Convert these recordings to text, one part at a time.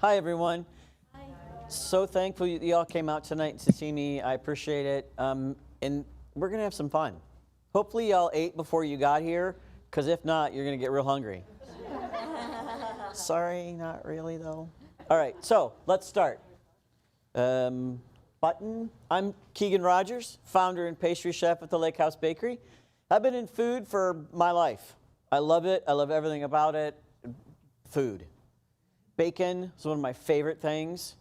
Hi, everyone. Hi. So thankful you all came out tonight to see me. I appreciate it. And we're going to have some fun. Hopefully, y'all ate before you got here, because if not, you're going to get real hungry. Sorry, not really, though. All right, so let's start. I'm Keegan Rodgers, founder and pastry chef at the Lakehouse Bakery. I've been in food for my life. I love it. I love everything about it. Food. Bacon is one of my favorite things.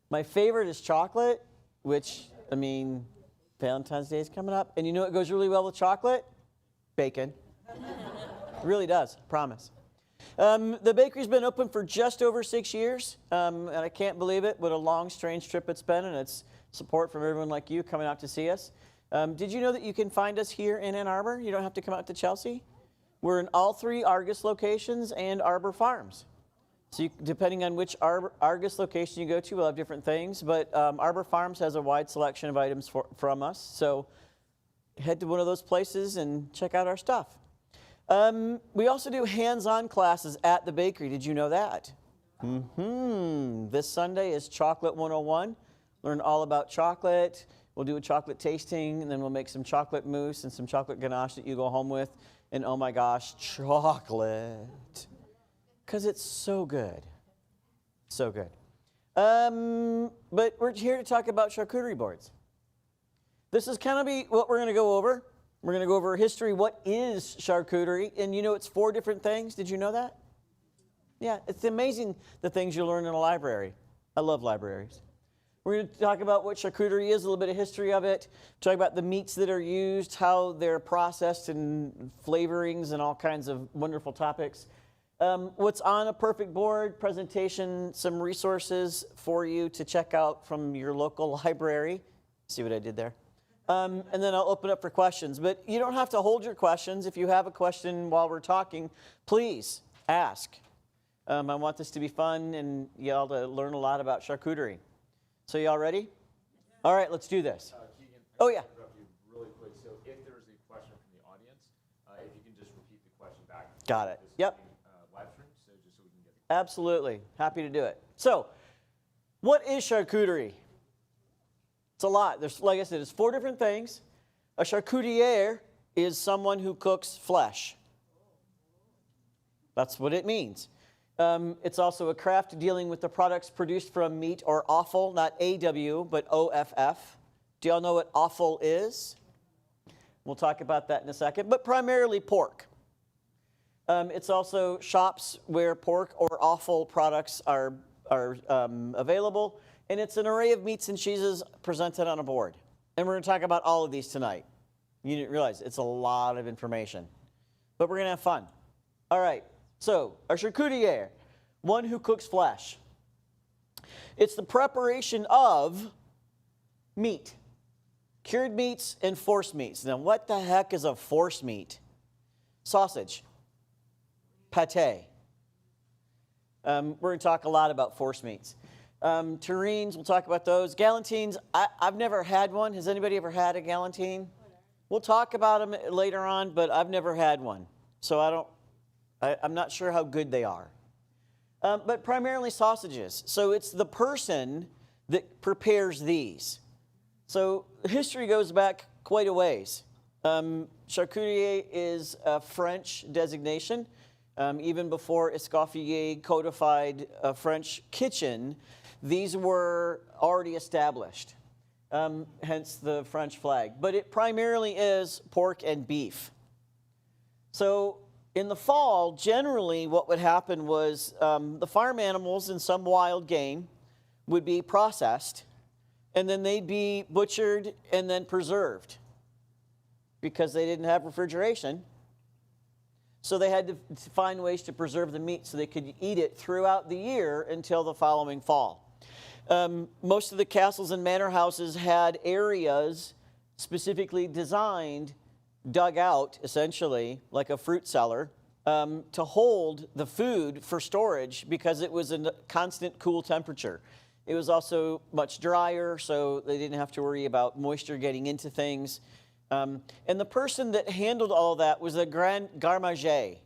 My favorite is chocolate, which, Valentine's Day is coming up. And you know what goes really well with chocolate? Bacon. It really does, promise. The bakery's been open for just over 6 years, and I can't believe it. What a long, strange trip it's been, and it's support from everyone like you coming out to see us. Did you know that you can find us here in Ann Arbor? You don't have to come out to Chelsea. We're in all 3 Argus locations and Arbor Farms. So depending on which Argus location you go to, we'll have different things. But Arbor Farms has a wide selection of items from us. So head to one of those places and check out our stuff. We also do hands-on classes at the bakery. Did you know that? This Sunday is Chocolate 101. Learn all about chocolate. We'll do a chocolate tasting, and then we'll make some chocolate mousse and some chocolate ganache that you go home with. And oh my gosh, chocolate. Because it's so good. So good. But we're here to talk about charcuterie boards. This is kind of what we're going to go over. We're going to go over history. What is charcuterie? And you know it's 4 different things. Did you know that? Yeah, it's amazing the things you learn in a library. I love libraries. We're going to talk about what charcuterie is, a little bit of history of it, talk about the meats that are used, how they're processed, and flavorings, and all kinds of wonderful topics. What's on a perfect board, presentation, some resources for you to check out from your local library. See what I did there? And then I'll open up for questions. But you don't have to hold your questions. If you have a question while we're talking, please ask. I want this to be fun and y'all to learn a lot about charcuterie. So y'all ready? All right, let's do this. Keegan, oh, yeah. Interrupt you really quick. So if there's a question from the audience, if you can just repeat the question back. Got it. Yep. Live stream, so just so we can get it. Absolutely. Happy to do it. So, what is charcuterie? It's a lot. There's, like I said, it's 4 different things. A charcutier is someone who cooks flesh. That's what it means. It's also a craft dealing with the products produced from meat or offal, not AW, but OFF. Do y'all know what offal is? We'll talk about that in a second, but primarily pork. It's also shops where pork or offal products are available, and it's an array of meats and cheeses presented on a board. And we're going to talk about all of these tonight. You didn't realize it's a lot of information, but we're going to have fun. All right. So, a charcutier, one who cooks flesh. It's the preparation of meat, cured meats and forced meats. Now, what the heck is a forced meat? Sausage, pate. We're going to talk a lot about forced meats. Terrines, we'll talk about those. Galantines, I've never had one. Has anybody ever had a galantine? We'll talk about them later on, but I've never had one. So I'm not sure how good they are. But primarily sausages. So it's the person that prepares these. So history goes back quite a ways. Charcutier is a French designation. Even before Escoffier codified a French kitchen, these were already established, hence the French flag. But it primarily is pork and beef. So in the fall, generally what would happen was the farm animals and some wild game would be processed, and then they'd be butchered and then preserved because they didn't have refrigeration. So they had to find ways to preserve the meat so they could eat it throughout the year until the following fall. Most of the castles and manor houses had areas specifically designed, dug out, essentially, like a fruit cellar, to hold the food for storage because it was a constant cool temperature. It was also much drier, so they didn't have to worry about moisture getting into things. And the person that handled all that was a grand garmager.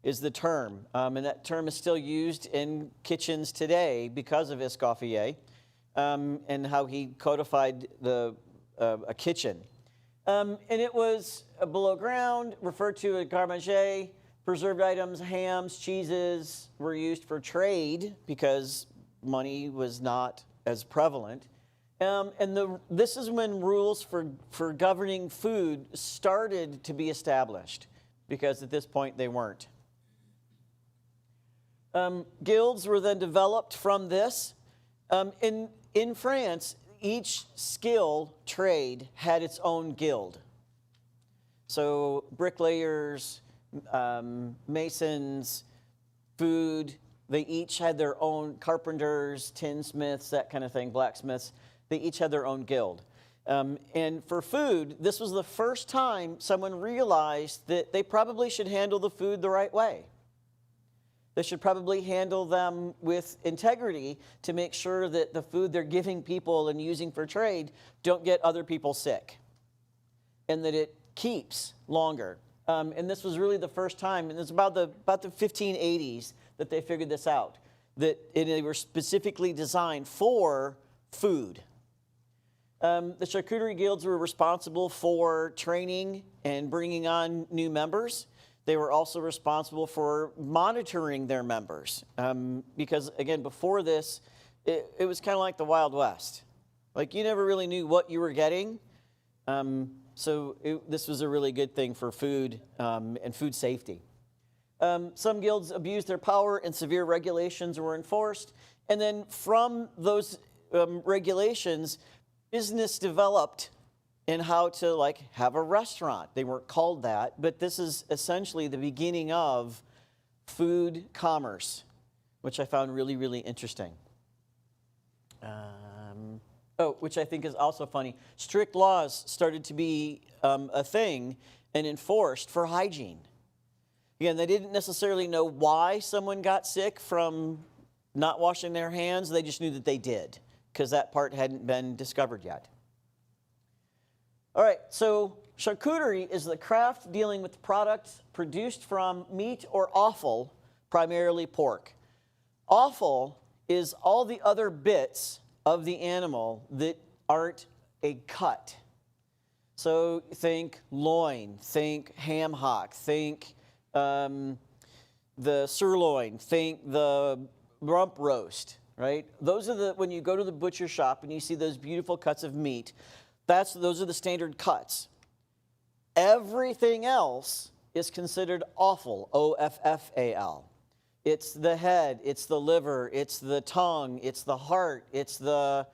is the term. And that term is still used in kitchens today because of Escoffier and how he codified a kitchen. And it was below ground, referred to as garde-manger. Preserved items, hams, cheeses were used for trade because money was not as prevalent. This is when rules for governing food started to be established, because at this point they weren't. Guilds were then developed from this. In France, each skill trade had its own guild. So bricklayers, masons, food, they each had their own, carpenters, tinsmiths, that kind of thing, blacksmiths. They each had their own guild. And for food, this was the first time someone realized that they probably should handle the food the right way. They should probably handle them with integrity to make sure that the food they're giving people and using for trade don't get other people sick, and that it keeps longer. And this was really the first time, and it's about the 1580s that they figured this out, that they were specifically designed for food. The charcuterie guilds were responsible for training and bringing on new members. They were also responsible for monitoring their members. Because, again, before this, it was kind of like the Wild West. Like, you never really knew what you were getting. This was a really good thing for food and food safety. Some guilds abused their power and severe regulations were enforced. And then from those regulations, business developed in how to have a restaurant. They weren't called that, but this is essentially the beginning of food commerce, which I found really, really interesting. Which I think is also funny. Strict laws started to be a thing and enforced for hygiene. Again, they didn't necessarily know why someone got sick from not washing their hands. They just knew that they did, because that part hadn't been discovered yet. All right, so charcuterie is the craft dealing with products produced from meat or offal, primarily pork. Offal is all the other bits of the animal that aren't a cut. So think loin, think ham hock, think the sirloin, think the rump roast, right? Those are when you go to the butcher shop and you see those beautiful cuts of meat, those are the standard cuts. Everything else is considered offal, O-F-F-A-L. It's the head, it's the liver, it's the tongue, it's the heart, it's the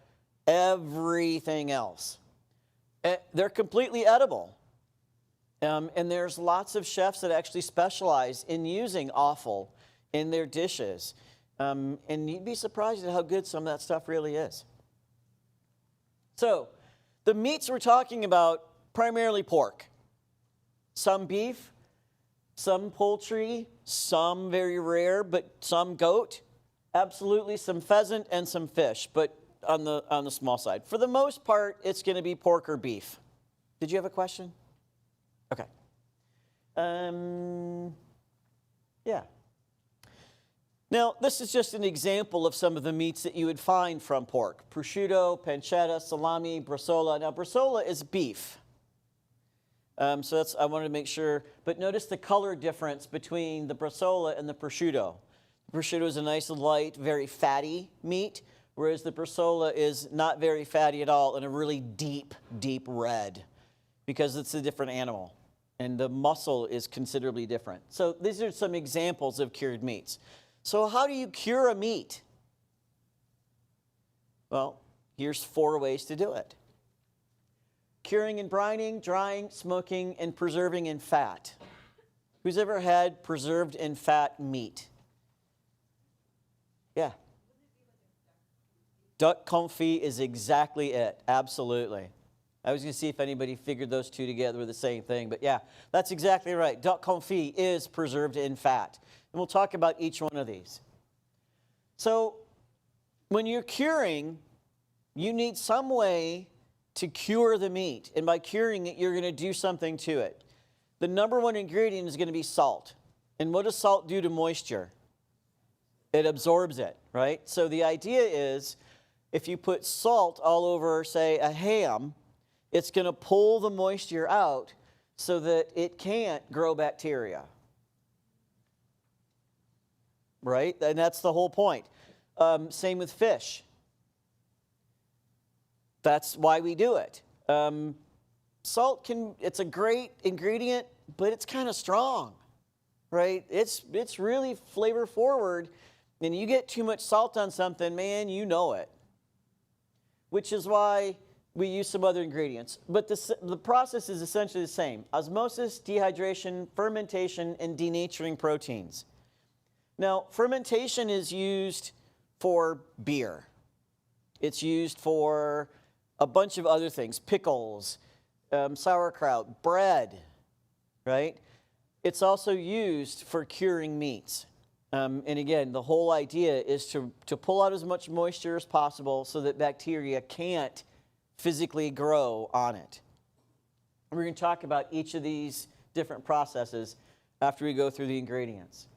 everything else. They're completely edible. And there's lots of chefs that actually specialize in using offal in their dishes. And you'd be surprised at how good some of that stuff really is. So, the meats we're talking about, primarily pork. Some beef, some poultry, some very rare, but some goat. Absolutely some pheasant and some fish, but on the small side. For the most part, it's going to be pork or beef. Did you have a question? Okay. Yeah. Now, this is just an example of some of the meats that you would find from pork. Prosciutto, pancetta, salami, bresaola. Now, bresaola is beef. So I wanted to make sure. But notice the color difference between the bresaola and the prosciutto. The prosciutto is a nice, light, very fatty meat, whereas the bresaola is not very fatty at all and a really deep, deep red because it's a different animal. And the muscle is considerably different. So these are some examples of cured meats. So how do you cure a meat? Well, here's 4 ways to do it. Curing and brining, drying, smoking, and preserving in fat. Who's ever had preserved in fat meat? Yeah. Duck confit is exactly it. Absolutely. I was going to see if anybody figured those two together were the same thing, but yeah, that's exactly right. Duck confit is preserved in fat. And we'll talk about each one of these. So when you're curing, you need some way to cure the meat. And by curing it, you're going to do something to it. The number 1 ingredient is going to be salt. And what does salt do to moisture? It absorbs it, right? So the idea is if you put salt all over, say, a ham, it's going to pull the moisture out so that it can't grow bacteria. Right? And that's the whole point. Same with fish. That's why we do it. Salt it's a great ingredient, but it's kind of strong, right? It's really flavor forward, and you get too much salt on something, man, you know it. Which is why we use some other ingredients. But the process is essentially the same. Osmosis, dehydration, fermentation, and denaturing proteins. Now, fermentation is used for beer. It's used for a bunch of other things, pickles, sauerkraut, bread, right? It's also used for curing meats. And again, the whole idea is to pull out as much moisture as possible so that bacteria can't physically grow on it. We're going to talk about each of these different processes after we go through the ingredients.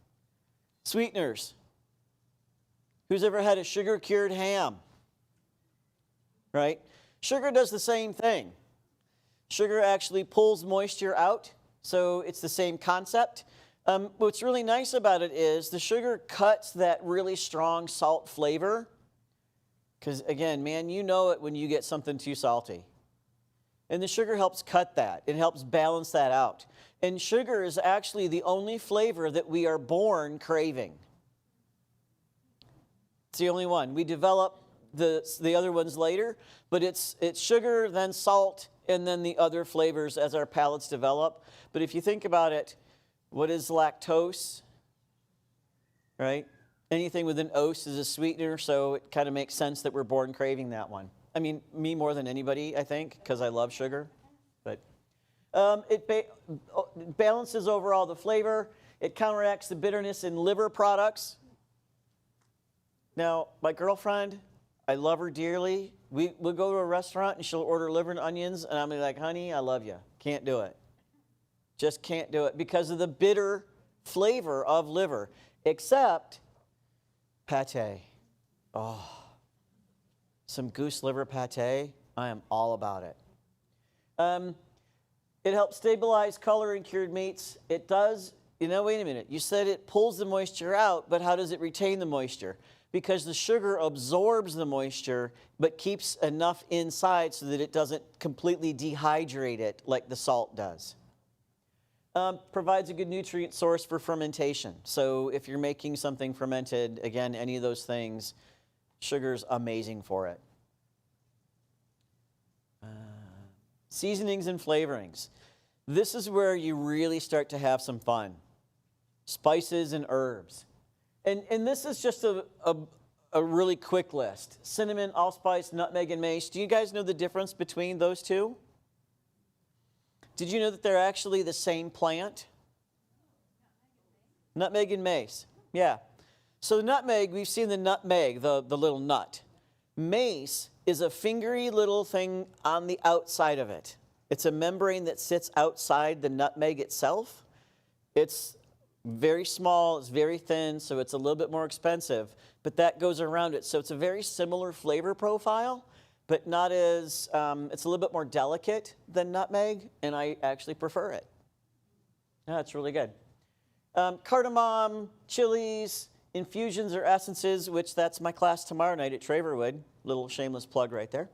Sweeteners. Who's ever had a sugar-cured ham? Right? Sugar does the same thing. Sugar actually pulls moisture out, so it's the same concept. What's really nice about it is the sugar cuts that really strong salt flavor. Because again, man, you know it when you get something too salty. And the sugar helps cut that. It helps balance that out. And sugar is actually the only flavor that we are born craving. It's the only one. We develop the other ones later, but it's sugar, then salt, and then the other flavors as our palates develop. But if you think about it, what is lactose? Right? Anything with an ose is a sweetener, so it kind of makes sense that we're born craving that one. I mean, me more than anybody, I think, because I love sugar. But it balances overall the flavor. It counteracts the bitterness in liver products. Now, my girlfriend, I love her dearly. We'll go to a restaurant and she'll order liver and onions, and I'm like, honey, I love you. Can't do it. Just can't do it because of the bitter flavor of liver, except pate. Oh, some goose liver pate. I am all about it. It helps stabilize color in cured meats. It does, wait a minute. You said it pulls the moisture out, but how does it retain the moisture? Because the sugar absorbs the moisture, but keeps enough inside so that it doesn't completely dehydrate it like the salt does. Provides a good nutrient source for fermentation. So if you're making something fermented, again, any of those things, sugar's amazing for it. Seasonings and flavorings. This is where you really start to have some fun. Spices and herbs. And this is just a really quick list. Cinnamon, allspice, nutmeg, and mace. Do you guys know the difference between those two? Did you know that they're actually the same plant? Nutmeg and mace. Yeah. So the nutmeg, we've seen the nutmeg, the little nut. Mace is a fingery little thing on the outside of it. It's a membrane that sits outside the nutmeg itself. It's very small, it's very thin, so it's a little bit more expensive, but that goes around it. So it's a very similar flavor profile, but not as, it's a little bit more delicate than nutmeg, and I actually prefer it. Yeah, it's really good. Cardamom, chilies, infusions or essences, which that's my class tomorrow night at Traverwood. Little shameless plug right there.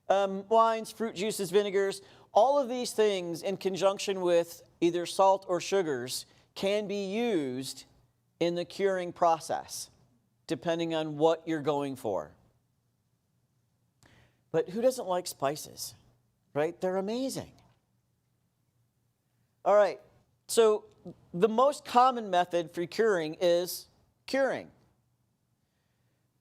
Wines, fruit juices, vinegars, all of these things in conjunction with either salt or sugars can be used in the curing process, depending on what you're going for. But who doesn't like spices, right? They're amazing. All right, so the most common method for curing is curing.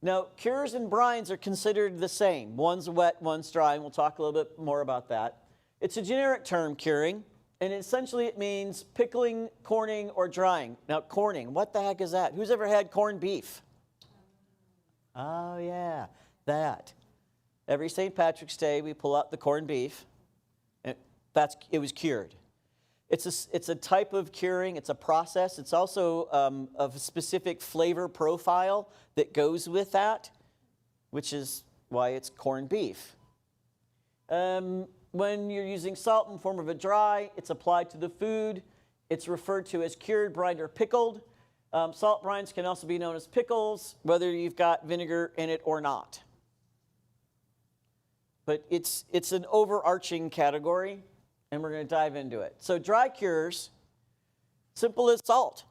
Now, cures and brines are considered the same. One's wet, one's dry, and we'll talk a little bit more about that. It's a generic term, curing, and essentially it means pickling, corning, or drying. Now, corning, what the heck is that? Who's ever had corned beef? Oh, yeah, that. Every St. Patrick's Day, we pull out the corned beef, and it was cured. It's a type of curing. It's a process. It's also of a specific flavor profile that goes with that, which is why it's corned beef. When you're using salt in the form of a dry, it's applied to the food. It's referred to as cured, brined, or pickled. Salt brines can also be known as pickles, whether you've got vinegar in it or not. But it's an overarching category, and we're going to dive into it. So dry cures, simple as salt.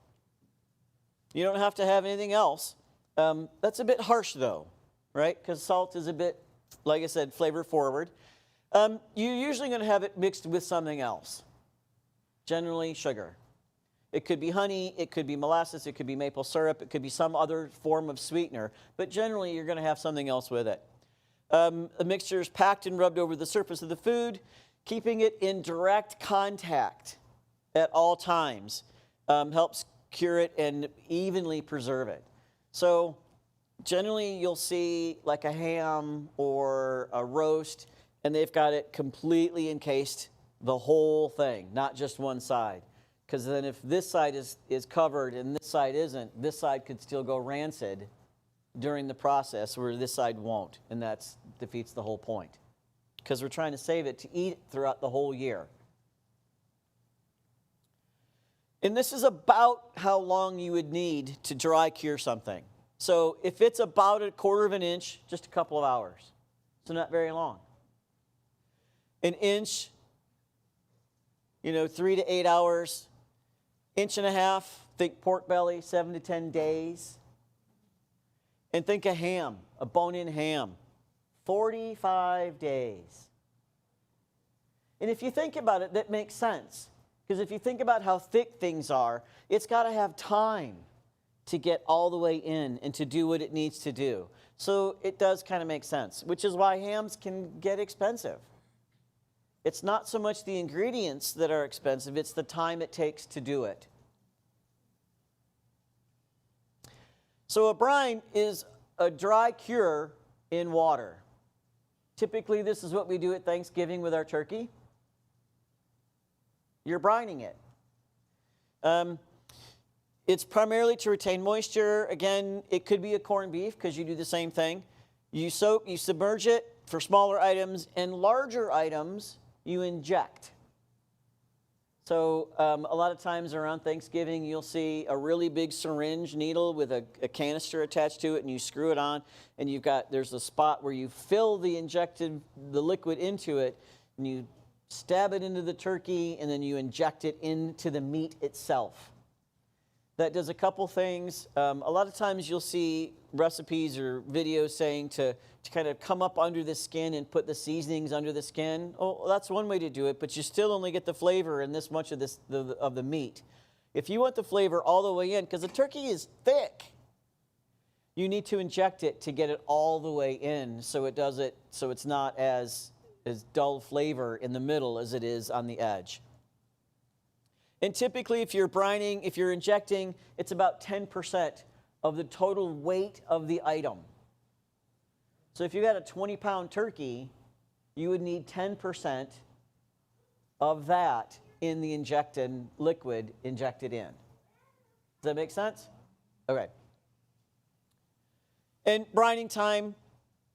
You don't have to have anything else. That's a bit harsh, though, right? Because salt is a bit, like I said, flavor forward. You're usually going to have it mixed with something else, generally sugar. It could be honey, it could be molasses, it could be maple syrup, it could be some other form of sweetener, but generally you're going to have something else with it. The mixture is packed and rubbed over the surface of the food, keeping it in direct contact at all times helps cure it and evenly preserve it. So generally you'll see like a ham or a roast, and they've got it completely encased, the whole thing, not just one side. Because then if this side is covered and this side isn't, this side could still go rancid during the process where this side won't, and that defeats the whole point. Because we're trying to save it to eat it throughout the whole year. And this is about how long you would need to dry cure something. So if it's about 1/4 of an inch, just a couple of hours. So not very long. An inch, 3 to 8 hours. 1.5 inches, think pork belly, 7 to 10 days. And think a ham, a bone-in ham, 45 days. And if you think about it, that makes sense. Because if you think about how thick things are, it's got to have time to get all the way in and to do what it needs to do. So it does kind of make sense, which is why hams can get expensive. It's not so much the ingredients that are expensive, it's the time it takes to do it. So a brine is a dry cure in water. Typically, this is what we do at Thanksgiving with our turkey. You're brining it. It's primarily to retain moisture. Again, it could be a corned beef because you do the same thing. You soak, you submerge it for smaller items, and larger items you inject. So a lot of times around Thanksgiving, you'll see a really big syringe needle with a canister attached to it, and you screw it on, and there's a spot where you fill the liquid into it, and you stab it into the turkey, and then you inject it into the meat itself. That does a couple things. A lot of times you'll see recipes or videos saying to kind of come up under the skin and put the seasonings under the skin. Oh, that's one way to do it, but you still only get the flavor in this much of the meat. If you want the flavor all the way in, because the turkey is thick, you need to inject it to get it all the way in so it's not as dull flavor in the middle as it is on the edge. And typically, if you're injecting, it's about 10% of the total weight of the item. So if you got a 20-pound turkey, you would need 10% of that in the injected liquid injected in. Does that make sense? Okay. And brining time,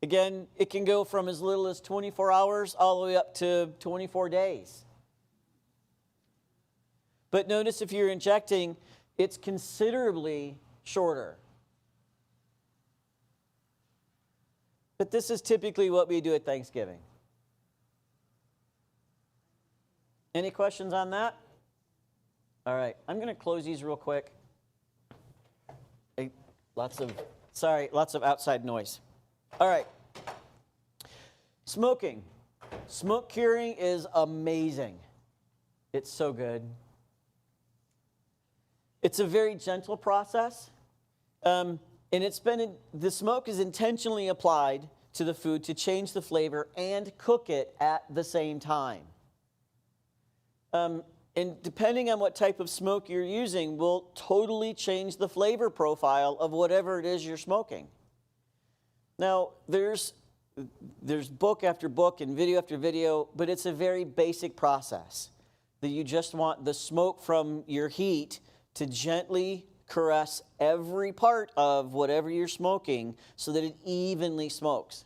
again, it can go from as little as 24 hours all the way up to 24 days. But notice if you're injecting, it's considerably shorter. But this is typically what we do at Thanksgiving. Any questions on that? All right, I'm going to close these real quick. Lots of outside noise. All right. Smoking. Smoke curing is amazing. It's so good. It's a very gentle process, and the smoke is intentionally applied to the food to change the flavor and cook it at the same time. And depending on what type of smoke you're using will totally change the flavor profile of whatever it is you're smoking. Now, there's book after book and video after video, but it's a very basic process. that you just want the smoke from your heat to gently caress every part of whatever you're smoking so that it evenly smokes.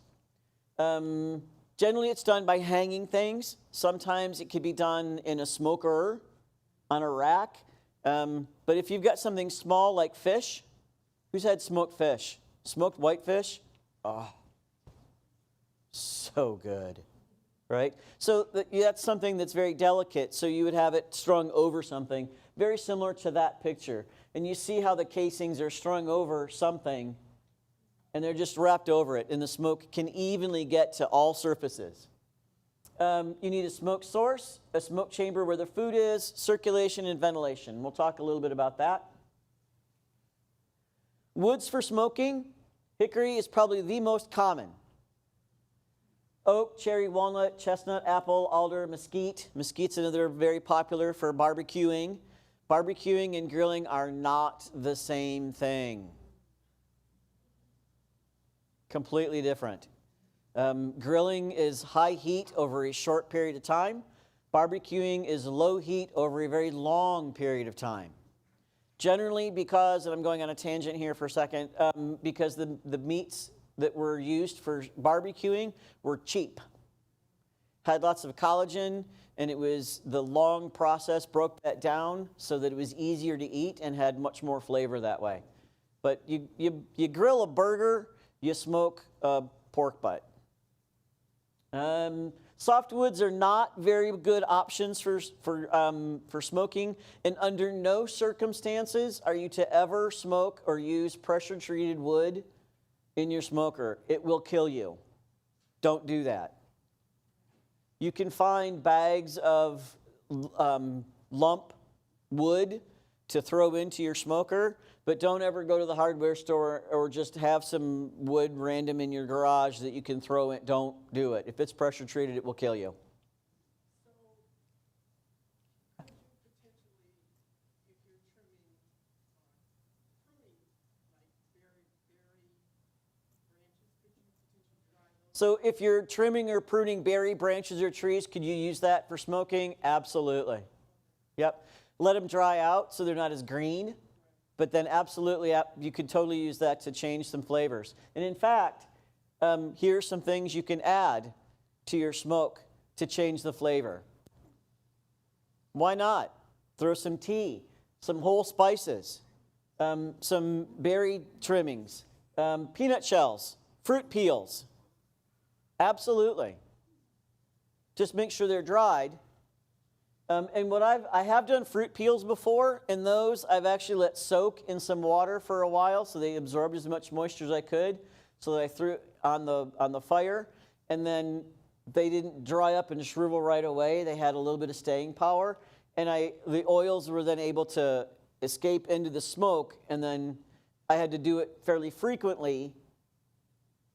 Generally, it's done by hanging things. Sometimes it could be done in a smoker on a rack. But if you've got something small like fish, who's had smoked fish? Smoked whitefish? Oh, so good, right? So that's something that's very delicate. So you would have it strung over something, very similar to that picture. And you see how the casings are strung over something, and they're just wrapped over it, and the smoke can evenly get to all surfaces. You need a smoke source, a smoke chamber where the food is, circulation, and ventilation. We'll talk a little bit about that. Woods for smoking, hickory is probably the most common. Oak, cherry, walnut, chestnut, apple, alder, mesquite. Mesquite's another very popular for barbecuing. Barbecuing and grilling are not the same thing. Completely different. Grilling is high heat over a short period of time. Barbecuing is low heat over a very long period of time. Generally because, and I'm going on a tangent here for a second, because the meats that were used for barbecuing were cheap. Had lots of collagen, and it was the long process broke that down so that it was easier to eat and had much more flavor that way. But you grill a burger, you smoke a pork butt. Softwoods are not very good options for smoking, and under no circumstances are you to ever smoke or use pressure-treated wood in your smoker. It will kill you. Don't do that. You can find bags of lump wood to throw into your smoker, but don't ever go to the hardware store or just have some wood random in your garage that you can throw in. Don't do it. If it's pressure treated, it will kill you. So if you're trimming or pruning berry branches or trees, could you use that for smoking? Absolutely. Yep. Let them dry out so they're not as green. But then absolutely, you could totally use that to change some flavors. And in fact, here's some things you can add to your smoke to change the flavor. Why not? Throw some tea, some whole spices, some berry trimmings, peanut shells, fruit peels. Absolutely. Just make sure they're dried. And what I have done fruit peels before, and those I've actually let soak in some water for a while so they absorbed as much moisture as I could, so that I threw it on the fire, and then they didn't dry up and shrivel right away. They had a little bit of staying power, and the oils were then able to escape into the smoke, and then I had to do it fairly frequently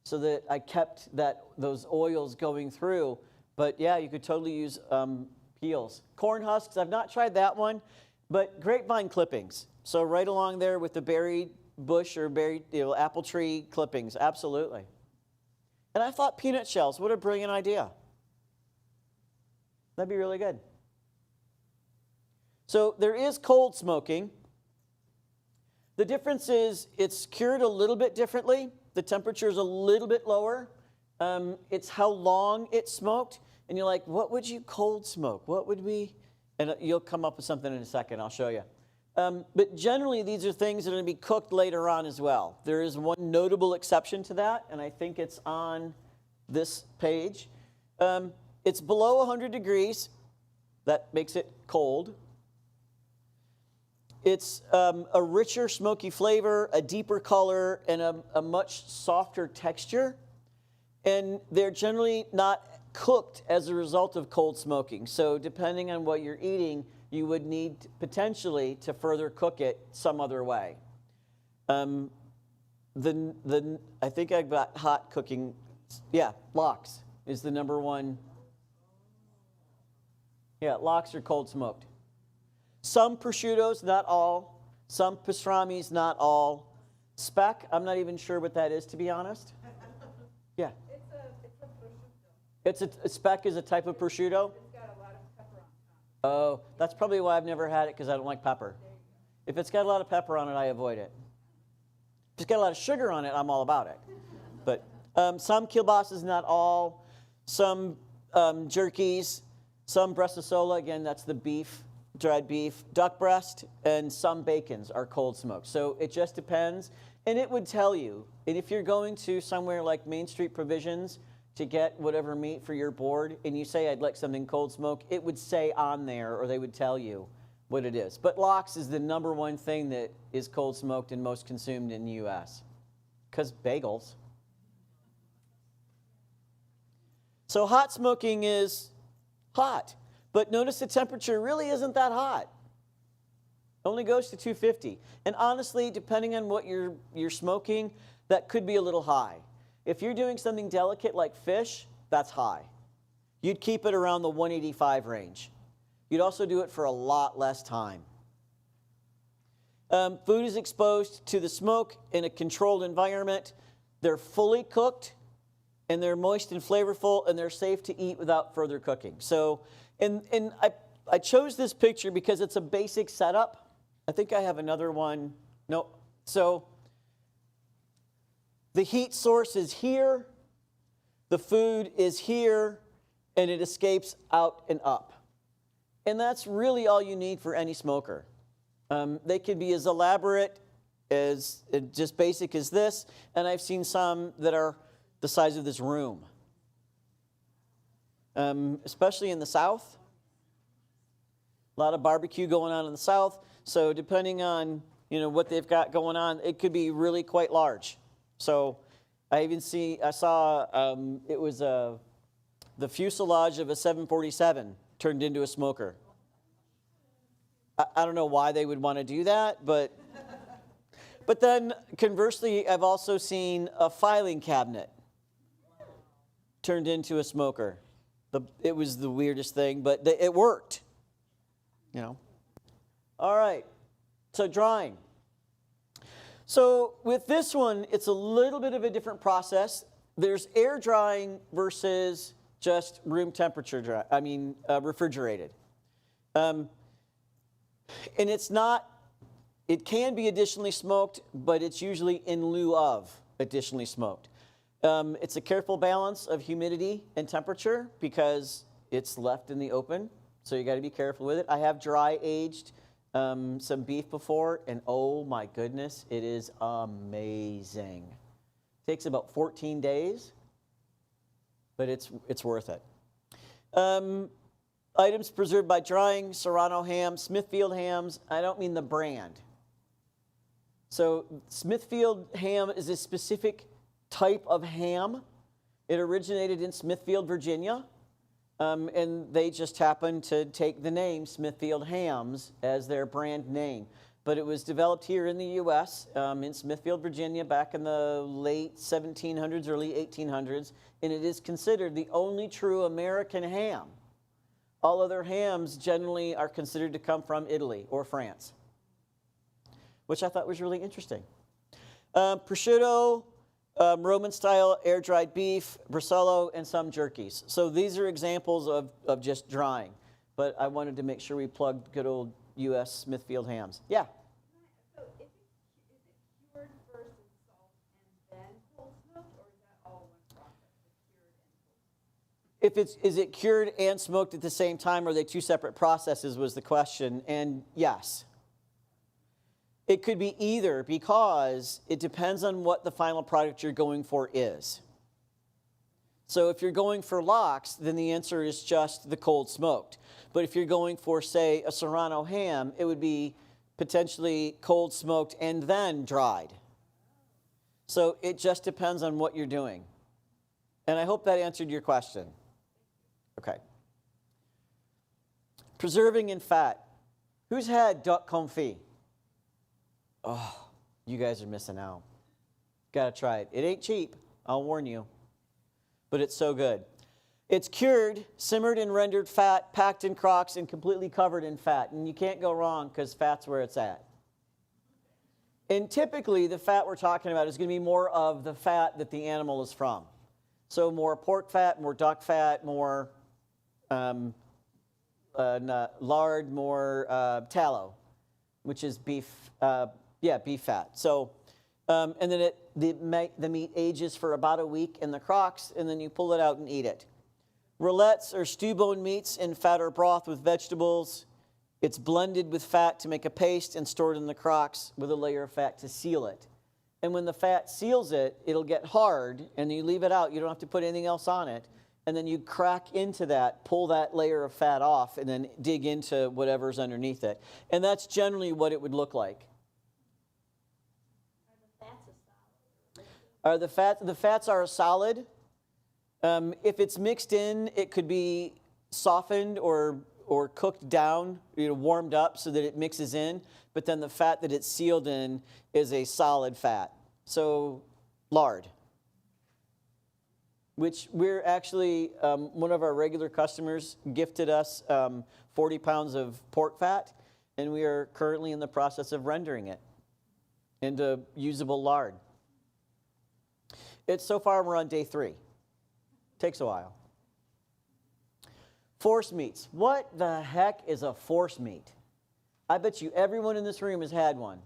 so that I kept those oils going through. But yeah, you could totally use peels. Corn husks, I've not tried that one, but grapevine clippings. So right along there with the berry bush or berry apple tree clippings, absolutely. And I thought peanut shells, what a brilliant idea. That'd be really good. So there is cold smoking. The difference is it's cured a little bit differently. The temperature is a little bit lower. It's how long it's smoked. And you're like, what would you cold smoke? What would we? And you'll come up with something in a second. I'll show you. But generally, these are things that are going to be cooked later on as well. There is one notable exception to that, and I think it's on this page. It's below 100 degrees. That makes it cold. It's a richer, smoky flavor, a deeper color, and a much softer texture. And they're generally not cooked as a result of cold smoking. So depending on what you're eating, you would need potentially to further cook it some other way. I think I've got hot cooking. Yeah, lox is the number one. Yeah, lox are cold smoked. Some prosciuttos, not all. Some pastrami's, not all. Speck, I'm not even sure what that is, to be honest. Yeah. It's a prosciutto. A speck is a type of prosciutto? It's got a lot of pepper on top. Oh, that's probably why I've never had it, because I don't like pepper. If it's got a lot of pepper on it, I avoid it. If it's got a lot of sugar on it, I'm all about it. But some kielbases, not all. Some jerkies, some bresaola, again, that's the beef, dried beef, duck breast, and some bacons are cold smoked. So it just depends. And it would tell you, and if you're going to somewhere like Main Street Provisions to get whatever meat for your board, and you say, I'd like something cold smoked, it would say on there, or they would tell you what it is. But lox is the #1 thing that is cold smoked and most consumed in the U.S. because bagels. So hot smoking is hot, but notice the temperature really isn't that hot. It only goes to 250. And honestly, depending on what you're smoking, that could be a little high. If you're doing something delicate like fish, that's high. You'd keep it around the 185 range. You'd also do it for a lot less time. Food is exposed to the smoke in a controlled environment. They're fully cooked, and they're moist and flavorful, and they're safe to eat without further cooking. So, and I chose this picture because it's a basic setup. I think I have another one. No. So the heat source is here, the food is here, and it escapes out and up. And that's really all you need for any smoker. They can be as elaborate as just basic as this, and I've seen some that are the size of this room. Especially in the South. A lot of barbecue going on in the South. So depending on what they've got going on, it could be really quite large. So I saw it was the fuselage of a 747 turned into a smoker. I don't know why they would want to do that, but then conversely, I've also seen a filing cabinet turned into a smoker. It was the weirdest thing, but it worked. All right, so drying. So with this one, it's a little bit of a different process. There's air drying versus just room temperature refrigerated. And it can be additionally smoked, but it's usually in lieu of additionally smoked. It's a careful balance of humidity and temperature because it's left in the open, so you got to be careful with it. I have dry aged some beef before, and oh my goodness, it is amazing. Takes about 14 days, but it's worth it. Items preserved by drying: Serrano ham, Smithfield hams. I don't mean the brand. So Smithfield ham is a specific type of ham. It originated in Smithfield, Virginia, and they just happened to take the name Smithfield Hams as their brand name. But it was developed here in the U.S., in Smithfield, Virginia, back in the late 1700s, early 1800s, and it is considered the only true American ham. All other hams generally are considered to come from Italy or France, which I thought was really interesting. Prosciutto, Roman-style air-dried beef, bresaola, and some jerkies. So these are examples of just drying. But I wanted to make sure we plugged good old U.S. Smithfield hams. Yeah? So is it cured first in salt and then cold smoked, or is that all one process, the cured and cold? Is it cured and smoked at the same time, or are they two separate processes was the question, and yes. It could be either, because it depends on what the final product you're going for is. So if you're going for lox, then the answer is just the cold smoked. But if you're going for, say, a Serrano ham, it would be potentially cold smoked and then dried. So it just depends on what you're doing. And I hope that answered your question. Okay. Preserving in fat. Who's had duck confit? Oh, you guys are missing out. Gotta try it. It ain't cheap, I'll warn you. But it's so good. It's cured, simmered and rendered fat, packed in crocks, and completely covered in fat. And you can't go wrong because fat's where it's at. And typically, the fat we're talking about is going to be more of the fat that the animal is from. So more pork fat, more duck fat, more lard, more tallow, which is beef, beef fat. So, and then the meat ages for about a week in the crocks, and then you pull it out and eat it. Roulettes are stew bone meats in fat or broth with vegetables. It's blended with fat to make a paste and stored in the crocks with a layer of fat to seal it. And when the fat seals it, it'll get hard, and you leave it out. You don't have to put anything else on it. And then you crack into that, pull that layer of fat off, and then dig into whatever's underneath it. And that's generally what it would look like. Are the fats a solid? The fats are a solid. If it's mixed in, it could be softened or cooked down, warmed up so that it mixes in. But then the fat that it's sealed in is a solid fat. So lard, which we're actually, one of our regular customers gifted us 40 pounds of pork fat, and we are currently in the process of rendering it into usable lard. So far we're on day 3. Takes a while. Force meats. What the heck is a force meat? I bet you everyone in this room has had one.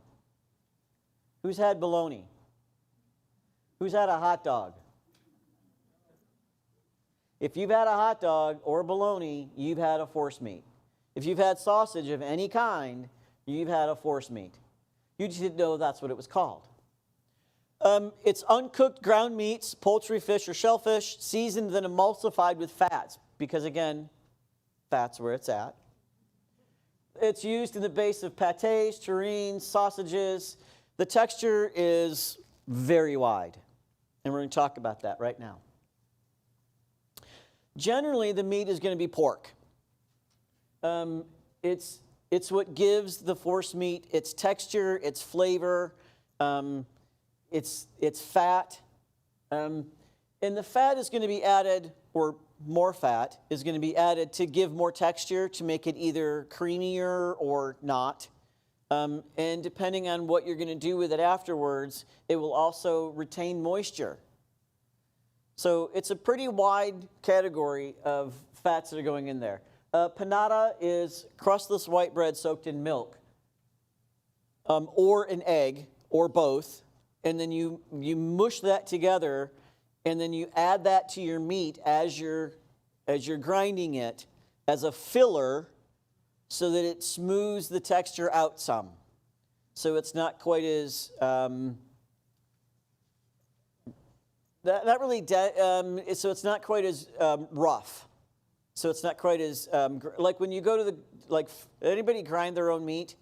Who's had bologna? Who's had a hot dog? If you've had a hot dog or bologna, you've had a force meat. If you've had sausage of any kind, you've had a force meat. You just didn't know that's what it was called. It's uncooked ground meats, poultry, fish, or shellfish, seasoned then emulsified with fats, because again, fat's where it's at. It's used in the base of pâtés, terrines, sausages. The texture is very wide, and we're going to talk about that right now. Generally, the meat is going to be pork. It's what gives the force meat its texture, its flavor. It's fat, and the fat is going to be added, or more fat is going to be added to give more texture, to make it either creamier or not. And depending on what you're going to do with it afterwards, it will also retain moisture. So it's a pretty wide category of fats that are going in there. Panada is crustless white bread soaked in milk, or an egg, or both. And then you mush that together, and then you add that to your meat as you're grinding it as a filler, so that it smooths the texture out some. So it's not quite as so it's not quite as rough. So it's not quite as like when you go to anybody grind their own meat?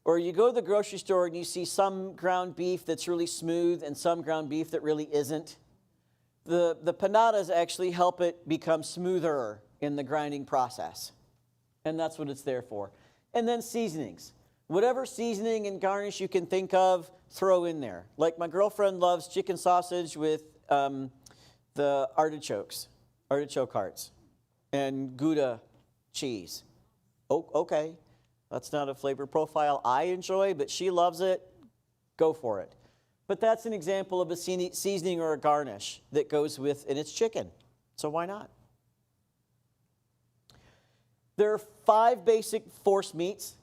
Or you go to the grocery store and you see some ground beef that's really smooth and some ground beef that really isn't. The panadas actually help it become smoother in the grinding process. And that's what it's there for. And then seasonings. Whatever seasoning and garnish you can think of, throw in there. Like my girlfriend loves chicken sausage with the artichoke hearts and Gouda cheese. Oh, okay. That's not a flavor profile I enjoy, but she loves it. Go for it. But that's an example of a seasoning or a garnish that goes with, and it's chicken. So why not? There are 5 basic force meats: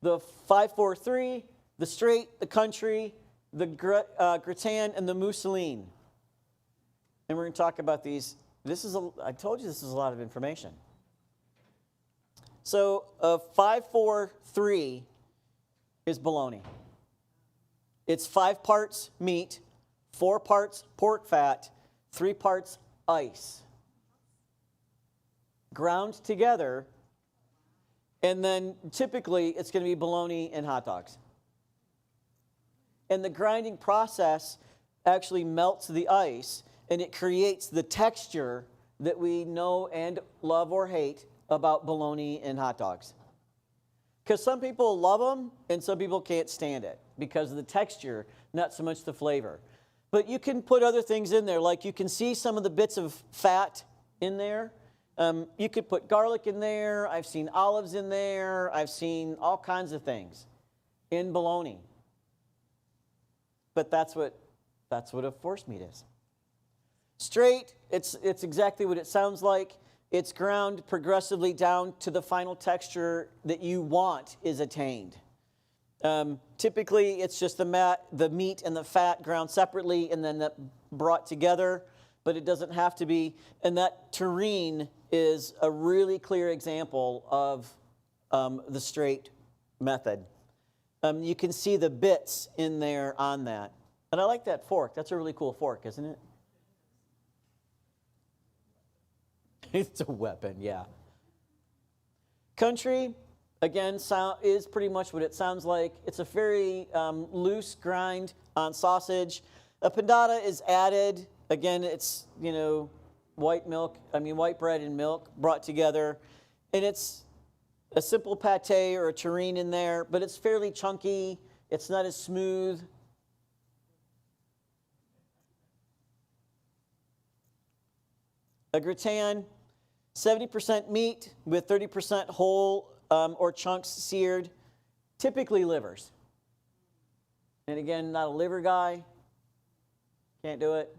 the 5-4-3, the straight, the country, the gratin, and the mousseline. And we're going to talk about these. I told you this is a lot of information. So 5-4-3 is bologna. It's 5 parts meat, 4 parts pork fat, 3 parts ice. Ground together, and then typically it's going to be bologna and hot dogs. And the grinding process actually melts the ice, and it creates the texture that we know and love or hate about bologna and hot dogs. Because some people love them and some people can't stand it because of the texture, not so much the flavor. But you can put other things in there, like you can see some of the bits of fat in there. You could put garlic in there. I've seen olives in there. I've seen all kinds of things in bologna. But that's what a force meat is. Straight, it's exactly what it sounds like. it's ground progressively down to the final texture that you want is attained. Typically, it's just the meat and the fat ground separately and then brought together, but it doesn't have to be. And that terrine is a really clear example of the straight method. You can see the bits in there on that. And I like that fork. That's a really cool fork, isn't it? It's a weapon, yeah. Country, again, is pretty much what it sounds like. It's a very loose grind on sausage. A pandata is added. Again, it's, white bread and milk brought together. And it's a simple pate or a terrine in there, but it's fairly chunky. It's not as smooth. A gratin, 70% meat with 30% whole or chunks seared, typically livers. And again, not a liver guy. Can't do it.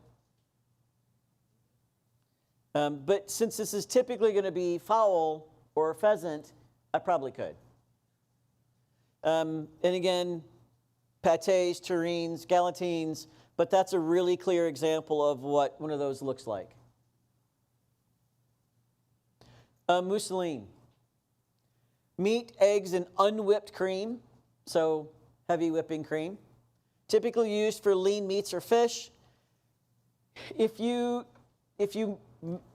But since this is typically going to be fowl or pheasant, I probably could. And again, pates, terrines, galantines, but that's a really clear example of what one of those looks like. Mousseline. Meat, eggs, and unwhipped cream, so heavy whipping cream. Typically used for lean meats or fish. If you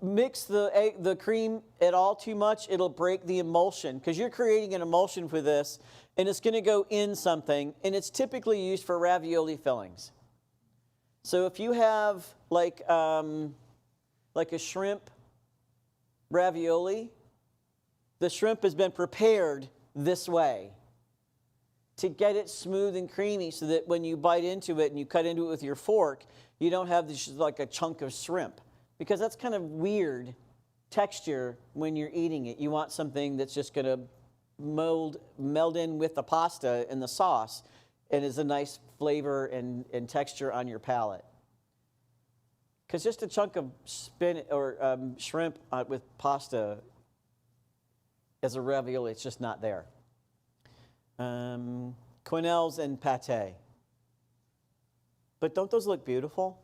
mix the cream at all too much, it'll break the emulsion because you're creating an emulsion for this, and it's going to go in something, and it's typically used for ravioli fillings. So if you have like a shrimp ravioli, the shrimp has been prepared this way to get it smooth and creamy so that when you bite into it and you cut into it with your fork, you don't have this like a chunk of shrimp, because that's kind of weird texture when you're eating it. You want something that's just going to meld in with the pasta and the sauce and is a nice flavor and texture on your palate. Because just a chunk of shrimp with pasta as a ravioli, it's just not there. Quenelles and pate. But don't those look beautiful?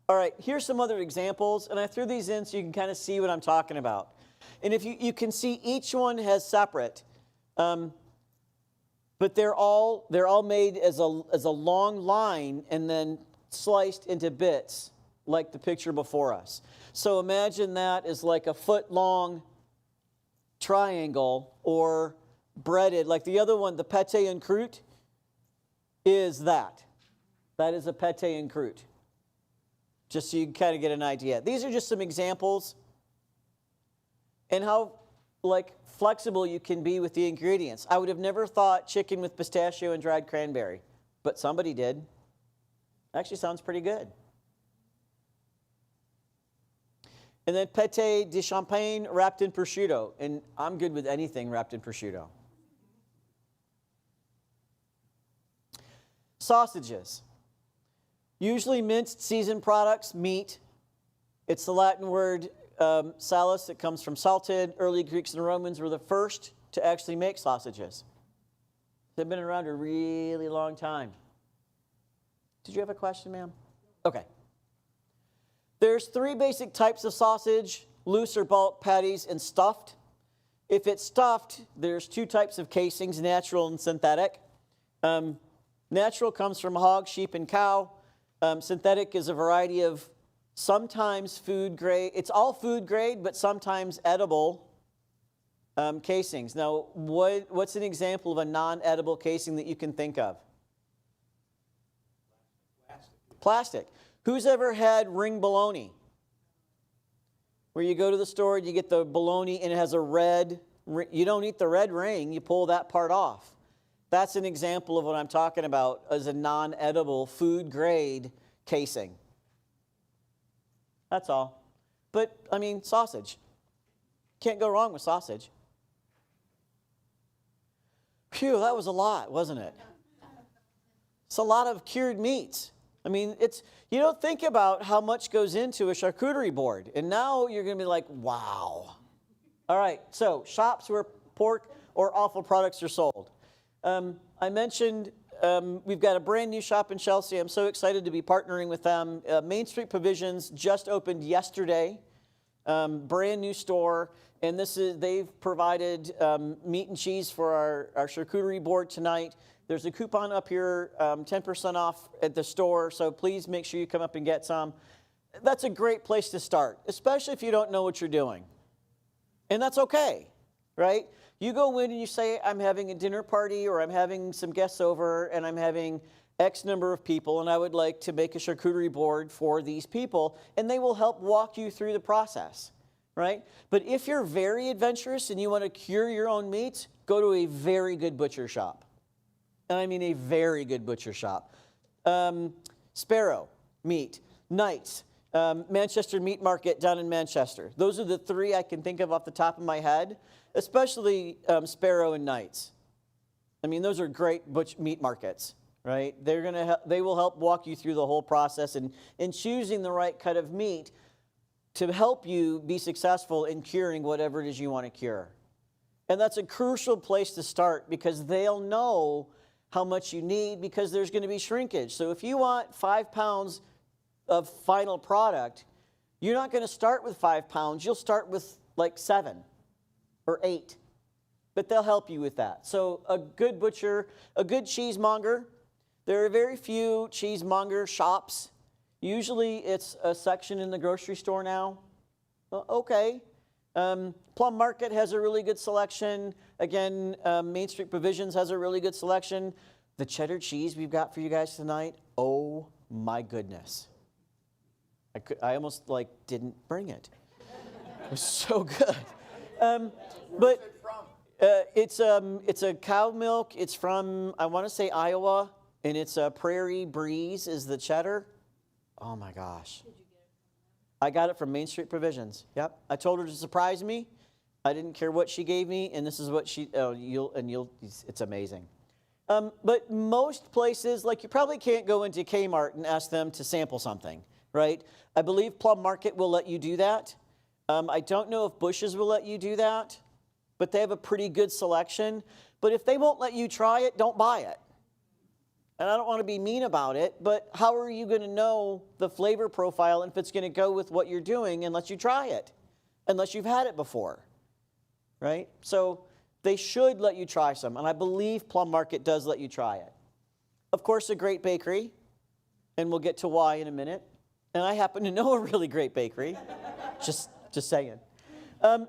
All right, here's some other examples, and I threw these in so you can kind of see what I'm talking about. And if you can see each one has separate, but they're all made as a long line and then sliced into bits like the picture before us. So imagine that as like a foot-long triangle or breaded. Like the other one, the pate en croûte, is that. That is a pate en croûte. Just so you can kind of get an idea. These are just some examples and how flexible you can be with the ingredients. I would have never thought chicken with pistachio and dried cranberry, but somebody did. Actually sounds pretty good. And then pâté de champagne wrapped in prosciutto. And I'm good with anything wrapped in prosciutto. Sausages. Usually minced seasoned products, meat. It's the Latin word salus. It comes from salted. Early Greeks and Romans were the first to actually make sausages. They've been around a really long time. Did you have a question, ma'am? Okay. There's 3 basic types of sausage: loose or bulk, patties, and stuffed. If it's stuffed, there's 2 types of casings, natural and synthetic. Natural comes from hog, sheep, and cow. Synthetic is a variety of sometimes food grade. It's all food grade, but sometimes edible casings. Now, what's an example of a non-edible casing that you can think of? Plastic. Who's ever had ring bologna? Where you go to the store and you get the bologna and it has a red ring. You don't eat the red ring, you pull that part off. That's an example of what I'm talking about as a non-edible food grade casing. That's all. But, I mean, sausage. Can't go wrong with sausage. Phew, that was a lot, wasn't it? It's a lot of cured meats. I mean, you don't think about how much goes into a charcuterie board, and now you're going to be like, wow. All right, so shops where pork or offal products are sold. I mentioned we've got a brand new shop in Chelsea. I'm so excited to be partnering with them. Main Street Provisions just opened yesterday. Brand new store, and they've provided meat and cheese for our charcuterie board tonight. There's a coupon up here, 10% off at the store, so please make sure you come up and get some. That's a great place to start, especially if you don't know what you're doing. And that's okay, right? You go in and you say, I'm having a dinner party, or I'm having some guests over, and I'm having X number of people, and I would like to make a charcuterie board for these people, and they will help walk you through the process, right? But if you're very adventurous and you want to cure your own meats, go to a very good butcher shop. And I mean a very good butcher shop. Sparrow Meat, Knights, Manchester Meat Market down in Manchester. Those are the three I can think of off the top of my head, especially Sparrow and Knights. I mean, those are great meat markets, right? They will help walk you through the whole process in choosing the right cut of meat to help you be successful in curing whatever it is you want to cure. And that's a crucial place to start, because they'll know how much you need, because there's going to be shrinkage. So if you want 5 pounds of final product, you're not going to start with 5 pounds. You'll start with like 7 or 8. But they'll help you with that. So a good butcher, a good cheesemonger. There are very few cheesemonger shops. Usually it's a section in the grocery store now. Well, okay. Plum Market has a really good selection. Again, Main Street Provisions has a really good selection. The cheddar cheese we've got for you guys tonight, oh my goodness. I almost didn't bring it. It was so good. But it's a cow milk. It's from, I want to say, Iowa, and it's a Prairie Breeze is the cheddar. Oh my gosh. I got it from Main Street Provisions. Yep. I told her to surprise me. I didn't care what she gave me, and this is what it's amazing. But most places, you probably can't go into Kmart and ask them to sample something, right? I believe Plum Market will let you do that. I don't know if Bush's will let you do that, but they have a pretty good selection. But if they won't let you try it, don't buy it. And I don't want to be mean about it, but how are you going to know the flavor profile and if it's going to go with what you're doing unless you try it, unless you've had it before, right? So they should let you try some, and I believe Plum Market does let you try it. Of course, a great bakery, and we'll get to why in a minute. And I happen to know a really great bakery, just saying.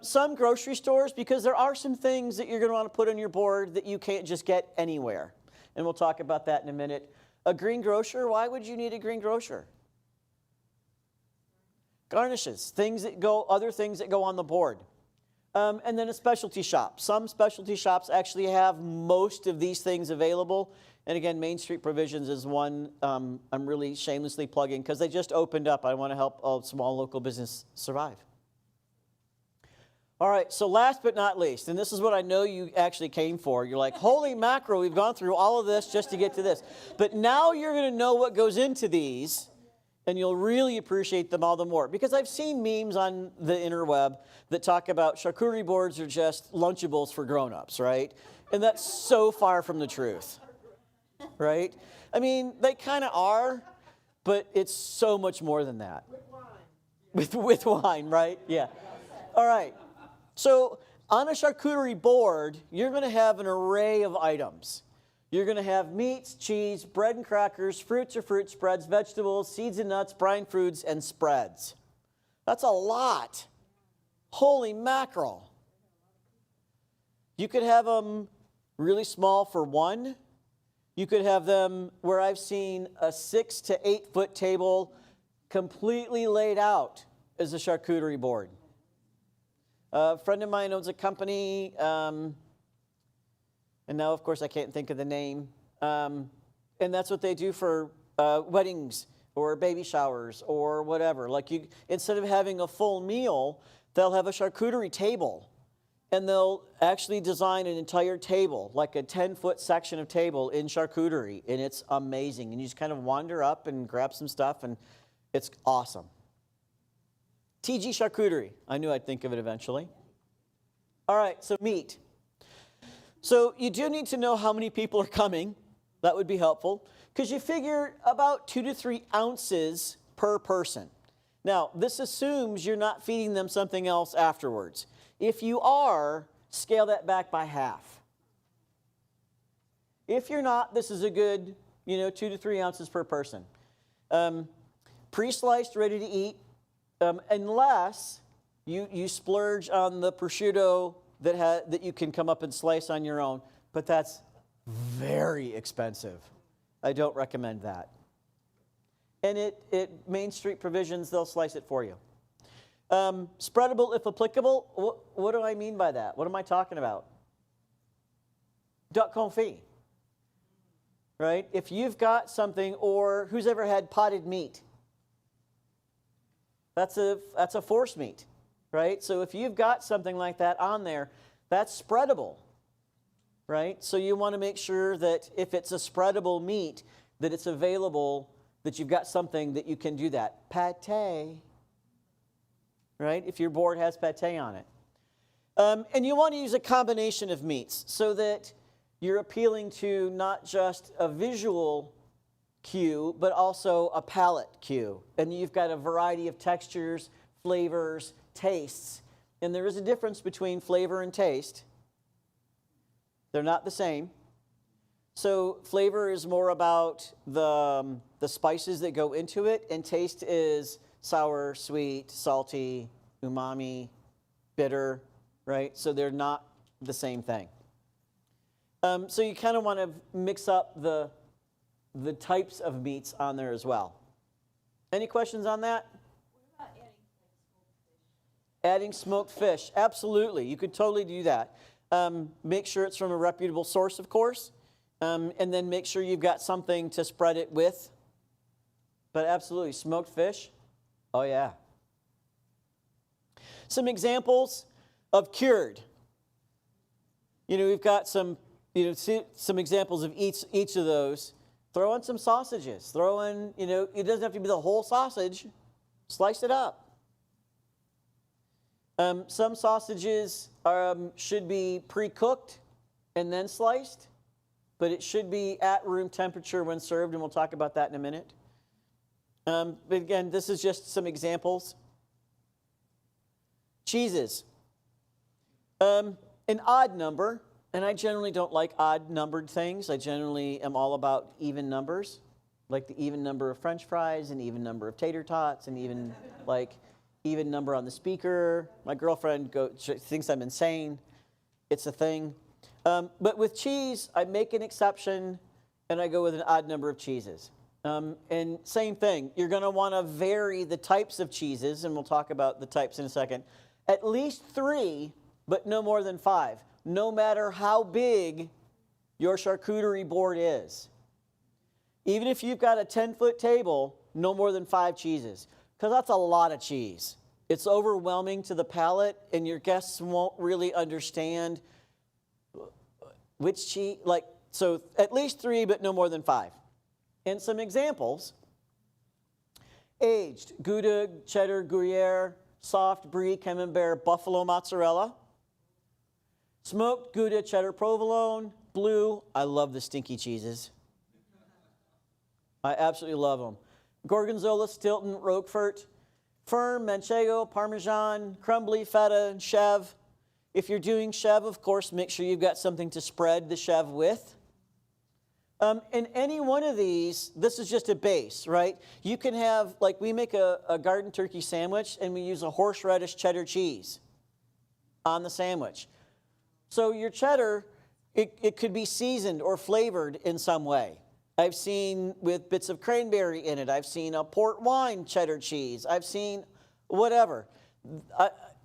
Some grocery stores, because there are some things that you're going to want to put on your board that you can't just get anywhere. And we'll talk about that in a minute. A green grocer, why would you need a green grocer? Garnishes, other things that go on the board. And then a specialty shop. Some specialty shops actually have most of these things available. And again, Main Street Provisions is one I'm really shamelessly plugging, because they just opened up. I want to help a small local business survive. All right, so last but not least, and this is what I know you actually came for. You're like, holy mackerel, we've gone through all of this just to get to this. But now you're going to know what goes into these, and you'll really appreciate them all the more. Because I've seen memes on the interweb that talk about charcuterie boards are just Lunchables for grown-ups, right? And that's so far from the truth, right? I mean, they kind of are, but it's so much more than that. With wine. With wine, right? Yeah. All right. So on a charcuterie board, you're going to have an array of items. You're going to have meats, cheese, bread and crackers, fruits or fruit spreads, vegetables, seeds and nuts, brine foods, and spreads. That's a lot. Holy mackerel. You could have them really small for one. You could have them where I've seen a 6 to 8 foot table completely laid out as a charcuterie board. A friend of mine owns a company, and now, of course, I can't think of the name. And that's what they do for weddings or baby showers or whatever. Instead of having a full meal, they'll have a charcuterie table. and they'll actually design an entire table, like a 10-foot section of table in charcuterie, and it's amazing. And you just kind of wander up and grab some stuff, and it's awesome. TG Charcuterie. I knew I'd think of it eventually. All right, so meat. So you do need to know how many people are coming. That would be helpful, because you figure about 2 to 3 ounces per person. Now, this assumes you're not feeding them something else afterwards. If you are, scale that back by half. If you're not, this is a good, 2 to 3 ounces per person. Pre-sliced, ready to eat, unless you splurge on the prosciutto that you can come up and slice on your own, but that's very expensive. I don't recommend that. And at Main Street Provisions, they'll slice it for you. Spreadable if applicable. What do I mean by that? What am I talking about? Duck confit. Right? If you've got something, or who's ever had potted meat? That's a force meat, right? So if you've got something like that on there, that's spreadable, right? So you want to make sure that if it's a spreadable meat, that it's available, that you've got something that you can do that. Pate, right? If your board has pate on it. And you want to use a combination of meats so that you're appealing to not just a visual cue, but also a palate cue. And you've got a variety of textures, flavors, tastes. And there is a difference between flavor and taste. They're not the same. So flavor is more about the spices that go into it, and taste is sour, sweet, salty, umami, bitter, right? So they're not the same thing. So you kind of want to mix up the types of meats on there as well. Any questions on that? What about Adding smoked fish, absolutely. You could totally do that. Make sure it's from a reputable source, of course, and then make sure you've got something to spread it with. But absolutely, smoked fish, oh yeah. Some examples of cured. We've got some examples of each of those. Throw in some sausages. Throw in, it doesn't have to be the whole sausage. Slice it up. Some sausages should be pre-cooked and then sliced, but it should be at room temperature when served, and we'll talk about that in a minute. But again, this is just some examples. Cheeses. An odd number. And I generally don't like odd-numbered things. I generally am all about even numbers, like the even number of French fries, and even number of tater tots, and even number on the speaker. My girlfriend thinks I'm insane. It's a thing. But with cheese, I make an exception, and I go with an odd number of cheeses. And same thing. You're going to want to vary the types of cheeses, and we'll talk about the types in a second. At least 3, but no more than 5. No matter how big your charcuterie board is. Even if you've got a 10-foot table, no more than 5 cheeses, because that's a lot of cheese. It's overwhelming to the palate, and your guests won't really understand which cheese, so at least 3, but no more than 5. And some examples: aged, Gouda, cheddar, Gruyere, soft, brie, camembert, buffalo mozzarella. Smoked, Gouda, cheddar, provolone, blue. I love the stinky cheeses. I absolutely love them. Gorgonzola, Stilton, Roquefort, firm, Manchego, Parmesan, crumbly, feta, Chev. If you're doing Chev, of course, make sure you've got something to spread the Chev with. And any one of these, this is just a base, right? You can have, we make a garden turkey sandwich, and we use a horseradish cheddar cheese on the sandwich. So your cheddar, it could be seasoned or flavored in some way. I've seen with bits of cranberry in it. I've seen a port wine cheddar cheese. I've seen whatever.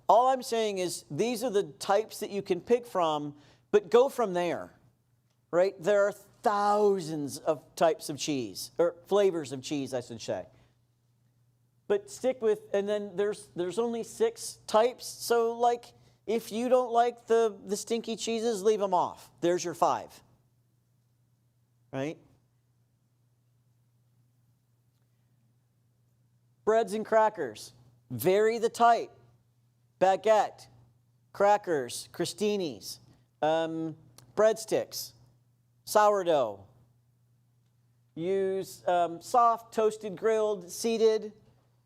All I'm saying is these are the types that you can pick from, but go from there, right? There are thousands of types of cheese, or flavors of cheese, I should say. But stick with, and then there's only 6 types, so If you don't like the stinky cheeses, leave them off. There's your 5. Right? Breads and crackers. Vary the type. Baguette, crackers, crostinis, breadsticks, sourdough. Use soft, toasted, grilled, seeded,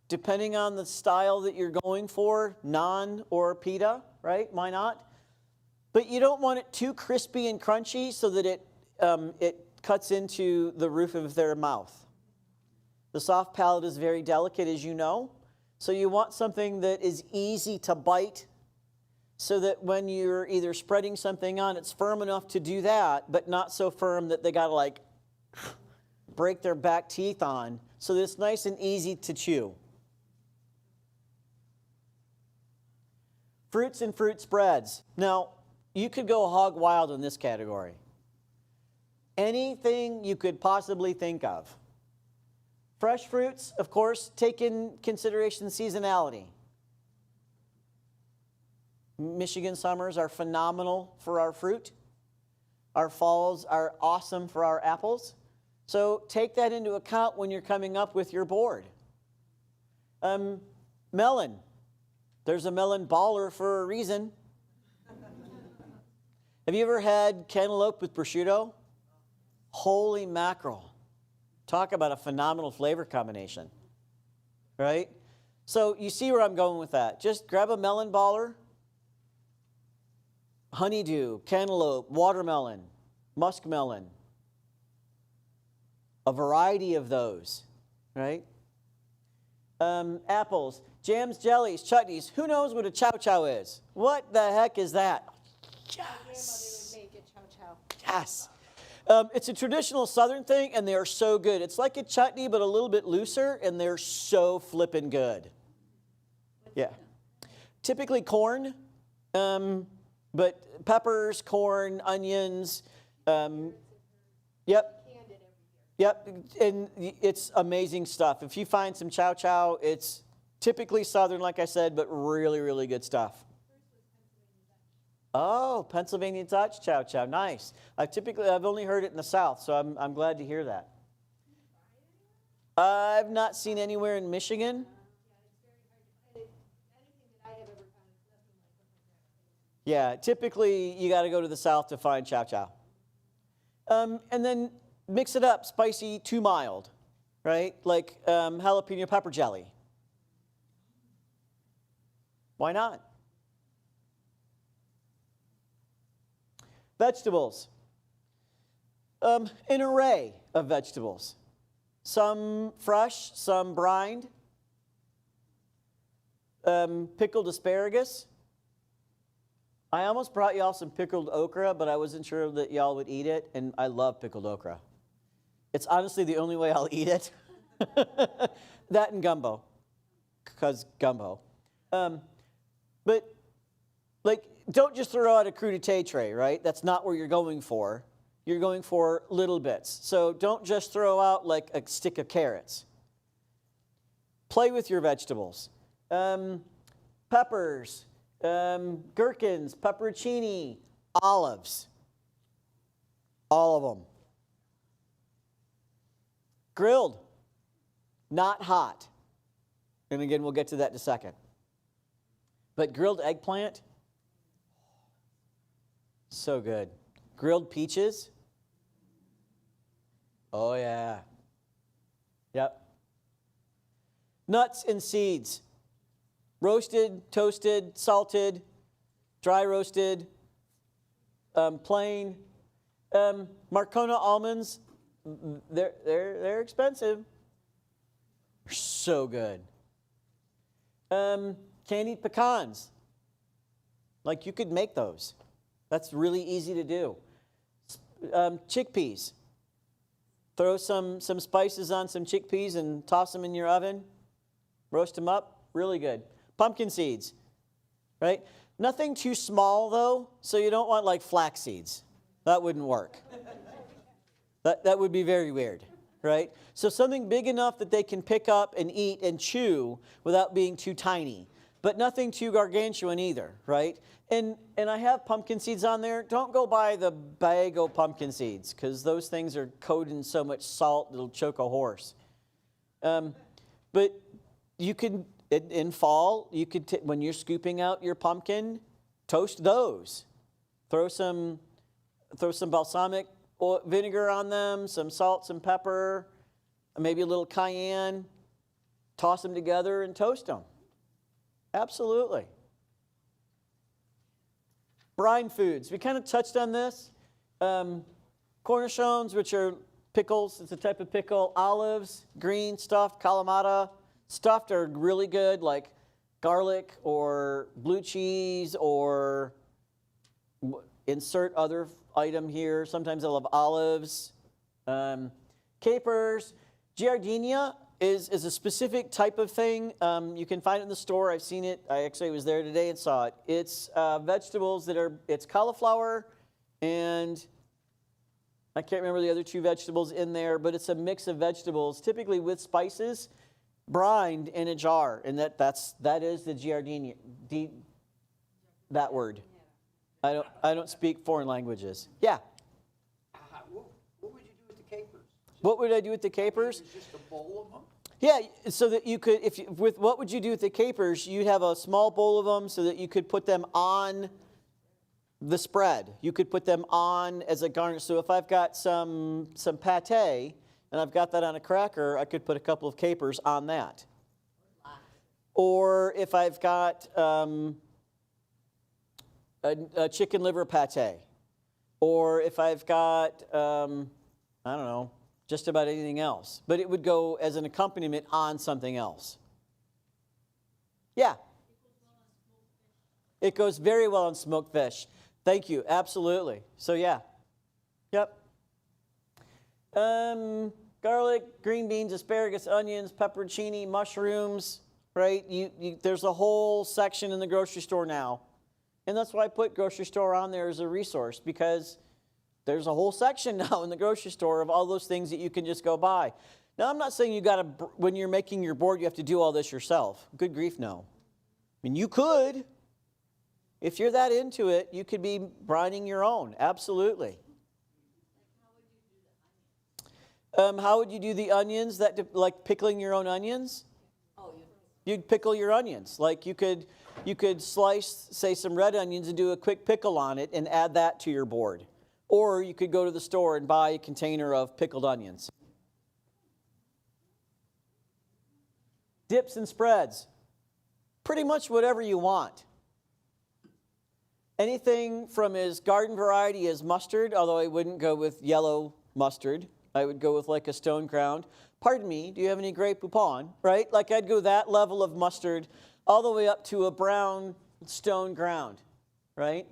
depending on the style that you're going for, naan or pita, right? Why not? But you don't want it too crispy and crunchy so that it cuts into the roof of their mouth. The soft palate is very delicate, as you know. So you want something that is easy to bite so that when you're either spreading something on, it's firm enough to do that, but not so firm that they got to like break their back teeth on, so that it's nice and easy to chew. Fruits and fruit spreads. Now, you could go hog wild in this category. Anything you could possibly think of. Fresh fruits, of course, take in consideration seasonality. Michigan summers are phenomenal for our fruit. Our falls are awesome for our apples. So take that into account when you're coming up with your board. Melon. There's a melon baller for a reason. Have you ever had cantaloupe with prosciutto? Holy mackerel. Talk about a phenomenal flavor combination, right? So you see where I'm going with that. Just grab a melon baller, honeydew, cantaloupe, watermelon, muskmelon, a variety of those, right? Apples, jams, jellies, chutneys. Who knows what a chow chow is? What the heck is that? Yes. My grandmother would make a chow chow. Yes. It's a traditional Southern thing, and they are so good. It's like a chutney, but a little bit looser, and they're so flippin' good. Yeah. Typically corn, but peppers, corn, onions. Yep. Yep, and it's amazing stuff. If you find some chow chow, it's typically Southern, like I said, but really, really good stuff. Oh, Pennsylvania Dutch chow chow, nice. I've only heard it in the South, so I'm glad to hear that. I've not seen anywhere in Michigan. Yeah, typically you got to go to the South to find chow chow. And then mix it up, spicy to mild, right? Like jalapeno pepper jelly. Why not? Vegetables. An array of vegetables. Some fresh, some brined. Pickled asparagus. I almost brought y'all some pickled okra, but I wasn't sure that y'all would eat it, and I love pickled okra. It's honestly the only way I'll eat it. That and gumbo, because gumbo. But, like, don't just throw out a crudité tray, right? That's not where you're going for. You're going for little bits. So don't just throw out, like, a stick of carrots. Play with your vegetables. Peppers, gherkins, pepperoncini, olives. All of them. Grilled, not hot. And again, we'll get to that in a second. But grilled eggplant, so good. Grilled peaches, oh yeah. Yep. Nuts and seeds, roasted, toasted, salted, dry roasted, plain. Marcona almonds, they're expensive. They're so good. Candied pecans. Like, you could make those. That's really easy to do. Chickpeas. Throw some spices on some chickpeas and toss them in your oven. Roast them up. Really good. Pumpkin seeds. Right? Nothing too small, though, so you don't want, like, flax seeds. That wouldn't work. That would be very weird, right? So something big enough that they can pick up and eat and chew without being too tiny. but nothing too gargantuan either, right? And I have pumpkin seeds on there. Don't go buy the Bago pumpkin seeds, because those things are coated in so much salt it'll choke a horse. But you could, in fall, you could when you're scooping out your pumpkin, toast those. Throw some balsamic vinegar on them, some salt, some pepper, maybe a little cayenne. Toss them together and toast them. Absolutely. Brine foods. We kind of touched on this. Cornichons, which are pickles. It's a type of pickle. Olives, green, stuffed, Kalamata. Stuffed are really good, like garlic or blue cheese, or insert other item here. Sometimes they'll have olives. Capers. Giardiniera is a specific type of thing. You can find it in the store. I've seen it. I actually was there today and saw it. It's vegetables it's cauliflower, and I can't remember the other two vegetables in there, but it's a mix of vegetables, typically with spices, brined in a jar, and that is the giardiniera, that word. I don't speak foreign languages. Yeah. What would you do with the capers? What would I do with the capers? Just a bowl of them? Yeah, so that you could, what would you do with the capers? You'd have a small bowl of them so that you could put them on the spread. You could put them on as a garnish. So if I've got some pate and I've got that on a cracker, I could put a couple of capers on that. Or if I've got a chicken liver pate, or if I've got, I don't know, just about anything else. But it would go as an accompaniment on something else. Yeah. It goes very well on smoked fish. Thank you. Absolutely. So yeah. Yep. Garlic, green beans, asparagus, onions, pepperoncini, mushrooms, right? There's a whole section in the grocery store now. And that's why I put grocery store on there as a resource, because there's a whole section now in the grocery store of all those things that you can just go buy. Now, I'm not saying when you're making your board, you have to do all this yourself. Good grief, no. I mean, you could. If you're that into it, you could be brining your own. Absolutely. How would you do the onions? Like pickling your own onions? You'd pickle your onions. Like you could slice, say, some red onions and do a quick pickle on it and add that to your board. Or you could go to the store and buy a container of pickled onions. Dips and spreads. Pretty much whatever you want. Anything from as garden variety as mustard, although I wouldn't go with yellow mustard. I would go with like a stone ground. Pardon me, do you have any Grey Poupon? Right? Like I'd go that level of mustard all the way up to a brown stone ground. Right?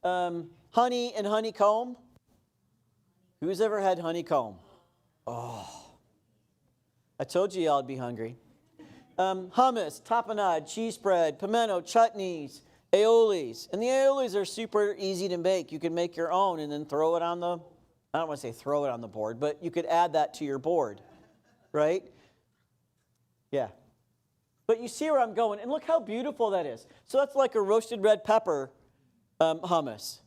Honey and honeycomb. Who's ever had honeycomb? Oh. I told you y'all would be hungry. Hummus, tapenade, cheese spread, pimento, chutneys, aiolis. And the aiolis are super easy to make. You can make your own and then throw it on I don't want to say throw it on the board, but you could add that to your board. Right? Yeah. But you see where I'm going. And look how beautiful that is. So that's like a roasted red pepper hummus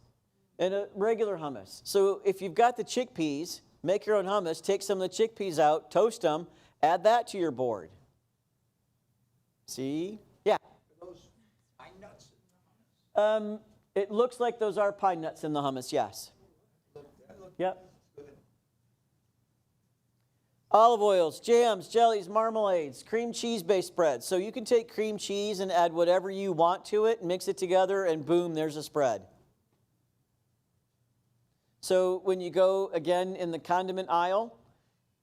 and a regular hummus. So if you've got the chickpeas, make your own hummus, take some of the chickpeas out, toast them, add that to your board. See? Yeah. Are those pine nuts in the hummus? It looks like those are pine nuts in the hummus, yes. Yep. Good. Olive oils, jams, jellies, marmalades, cream cheese-based spreads. So you can take cream cheese and add whatever you want to it, mix it together, and boom, there's a spread. So when you go, again, in the condiment aisle,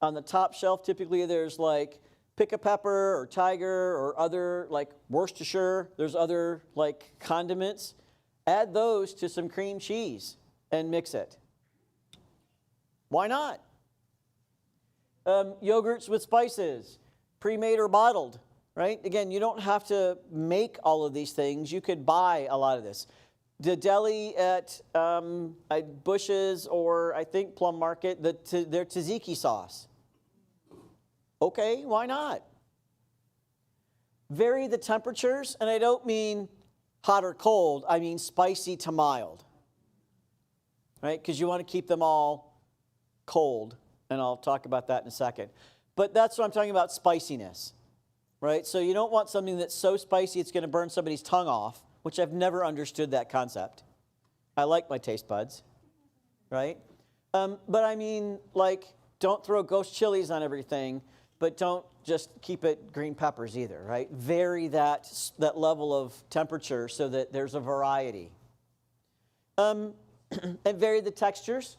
on the top shelf, typically there's like pick a pepper or tiger or other, like Worcestershire. There's other like condiments. Add those to some cream cheese and mix it. Why not? Yogurts with spices, pre-made or bottled, right? Again, you don't have to make all of these things. You could buy a lot of this. The deli at Bush's or I think Plum Market, their tzatziki sauce. Okay, why not? vary the temperatures, and I don't mean hot or cold, I mean spicy to mild, right? Because you want to keep them all cold, and I'll talk about that in a second. But that's what I'm talking about, spiciness, right? So you don't want something that's so spicy it's going to burn somebody's tongue off, which I've never understood that concept. I like my taste buds, right? But I mean, like, don't throw ghost chilies on everything, but don't just keep it green peppers either, right? Vary that level of temperature so that there's a variety. And vary the textures.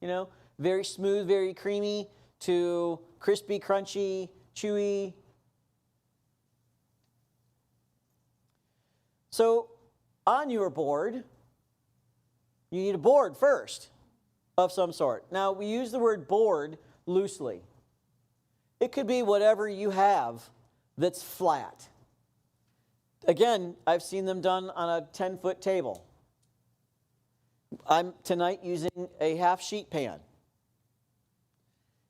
You know, very smooth, very creamy to crispy, crunchy, chewy. So on your board, you need a board first of some sort. Now, we use the word board loosely. It could be whatever you have that's flat. Again, I've seen them done on a 10-foot table. I'm tonight using a half sheet pan.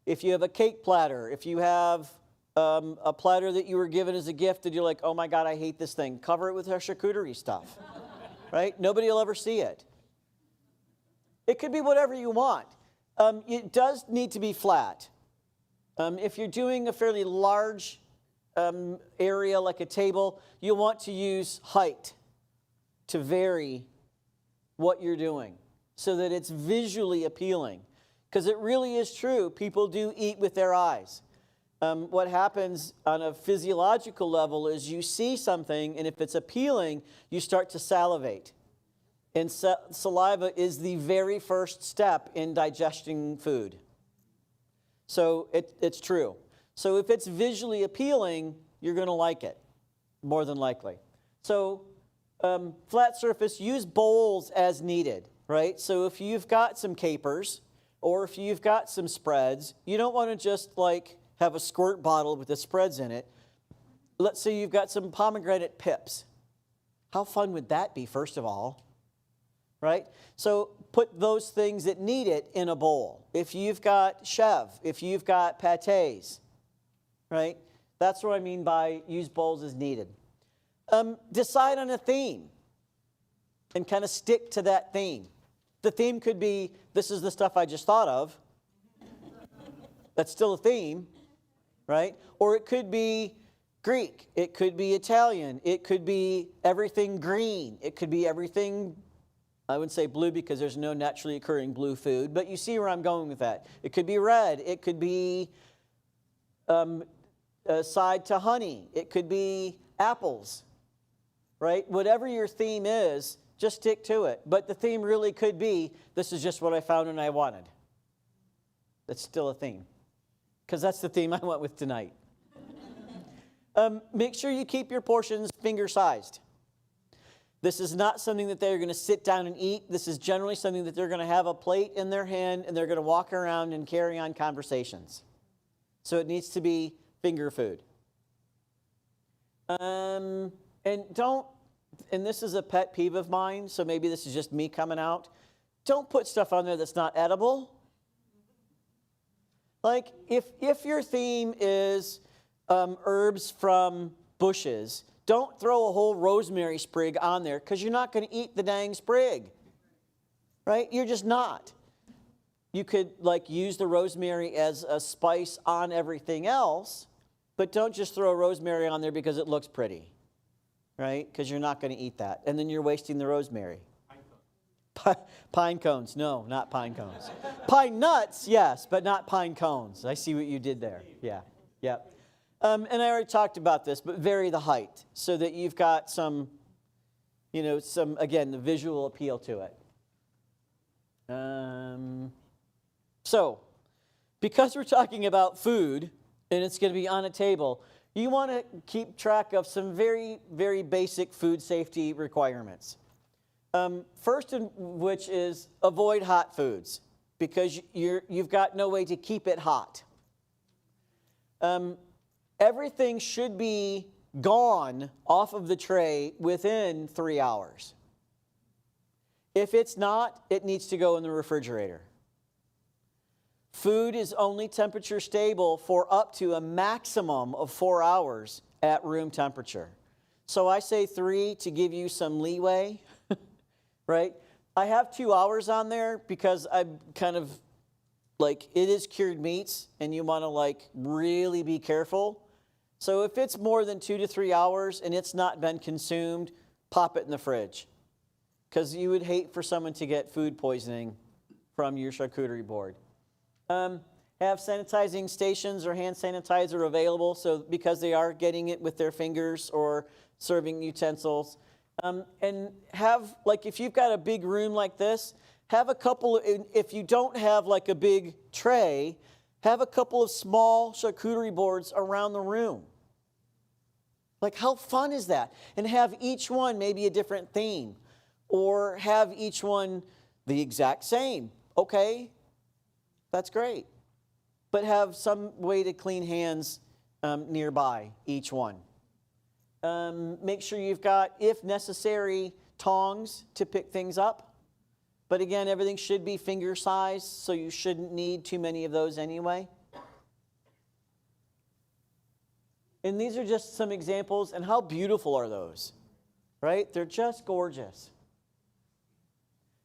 If you have a cake platter, if you have a platter that you were given as a gift and you're like, oh my God, I hate this thing, cover it with our charcuterie stuff, right? Nobody will ever see it. It could be whatever you want. It does need to be flat. If you're doing a fairly large area like a table, you'll want to use height to vary what you're doing so that it's visually appealing. Because it really is true, people do eat with their eyes. What happens on a physiological level is you see something, and if it's appealing, you start to salivate. And saliva is the very first step in digesting food. So it's true. So if it's visually appealing, you're going to like it, more than likely. So flat surface, use bowls as needed, right? So if you've got some capers, or if you've got some spreads, you don't want to just like have a squirt bottle with the spreads in it. Let's say you've got some pomegranate pips. How fun would that be, first of all? Right? So put those things that need it in a bowl. If you've got chev, if you've got pâtés, right? That's what I mean by use bowls as needed. Decide on a theme and kind of stick to that theme. The theme could be, this is the stuff I just thought of. That's still a theme, right? Or it could be Greek. It could be Italian. It could be everything green. It could be everything, I wouldn't say blue because there's no naturally occurring blue food, but you see where I'm going with that. It could be red. It could be side to honey. It could be apples, right? Whatever your theme is, just stick to it. But the theme really could be, this is just what I found and I wanted. That's still a theme, because that's the theme I went with tonight. Make sure you keep your portions finger-sized. This is not something that they're going to sit down and eat. This is generally something that they're going to have a plate in their hand and they're going to walk around and carry on conversations. So it needs to be finger food. And don't, and this is a pet peeve of mine, so maybe this is just me coming out. Don't put stuff on there that's not edible. Like, if your theme is herbs from bushes, don't throw a whole rosemary sprig on there because you're not going to eat the dang sprig, right? You're just not. You could like use the rosemary as a spice on everything else, but don't just throw rosemary on there because it looks pretty, right? Because you're not going to eat that. And then you're wasting the rosemary. Pine cones. No, not pine cones. Pine nuts, yes, but not pine cones. I see what you did there. Yeah, yeah. And I already talked about this, but vary the height so that you've got some, again, the visual appeal to it. So, because we're talking about food, and it's going to be on a table, you want to keep track of some very, very basic food safety requirements. First in which is avoid hot foods, because you've got no way to keep it hot. Everything should be gone off of the tray within 3 hours. If it's not, it needs to go in the refrigerator. Food is only temperature stable for up to a maximum of 4 hours at room temperature. So I say 3 to give you some leeway, right? I have 2 hours on there because I'm kind of like, it is cured meats and you want to like really be careful. So if it's more than 2 to 3 hours and it's not been consumed, pop it in the fridge. Because you would hate for someone to get food poisoning from your charcuterie board. Have sanitizing stations or hand sanitizer available, so because they are getting it with their fingers or serving utensils. And have, like, if you've got a big room like this, have a couple, if you don't have like a big tray, have a couple of small charcuterie boards around the room. Like, how fun is that? And have each one maybe a different theme, or have each one the exact same. Okay, that's great. But have some way to clean hands nearby each one. Make sure you've got, if necessary, tongs to pick things up. But again, everything should be finger sized, so you shouldn't need too many of those anyway. And these are just some examples, and how beautiful are those, right? They're just gorgeous.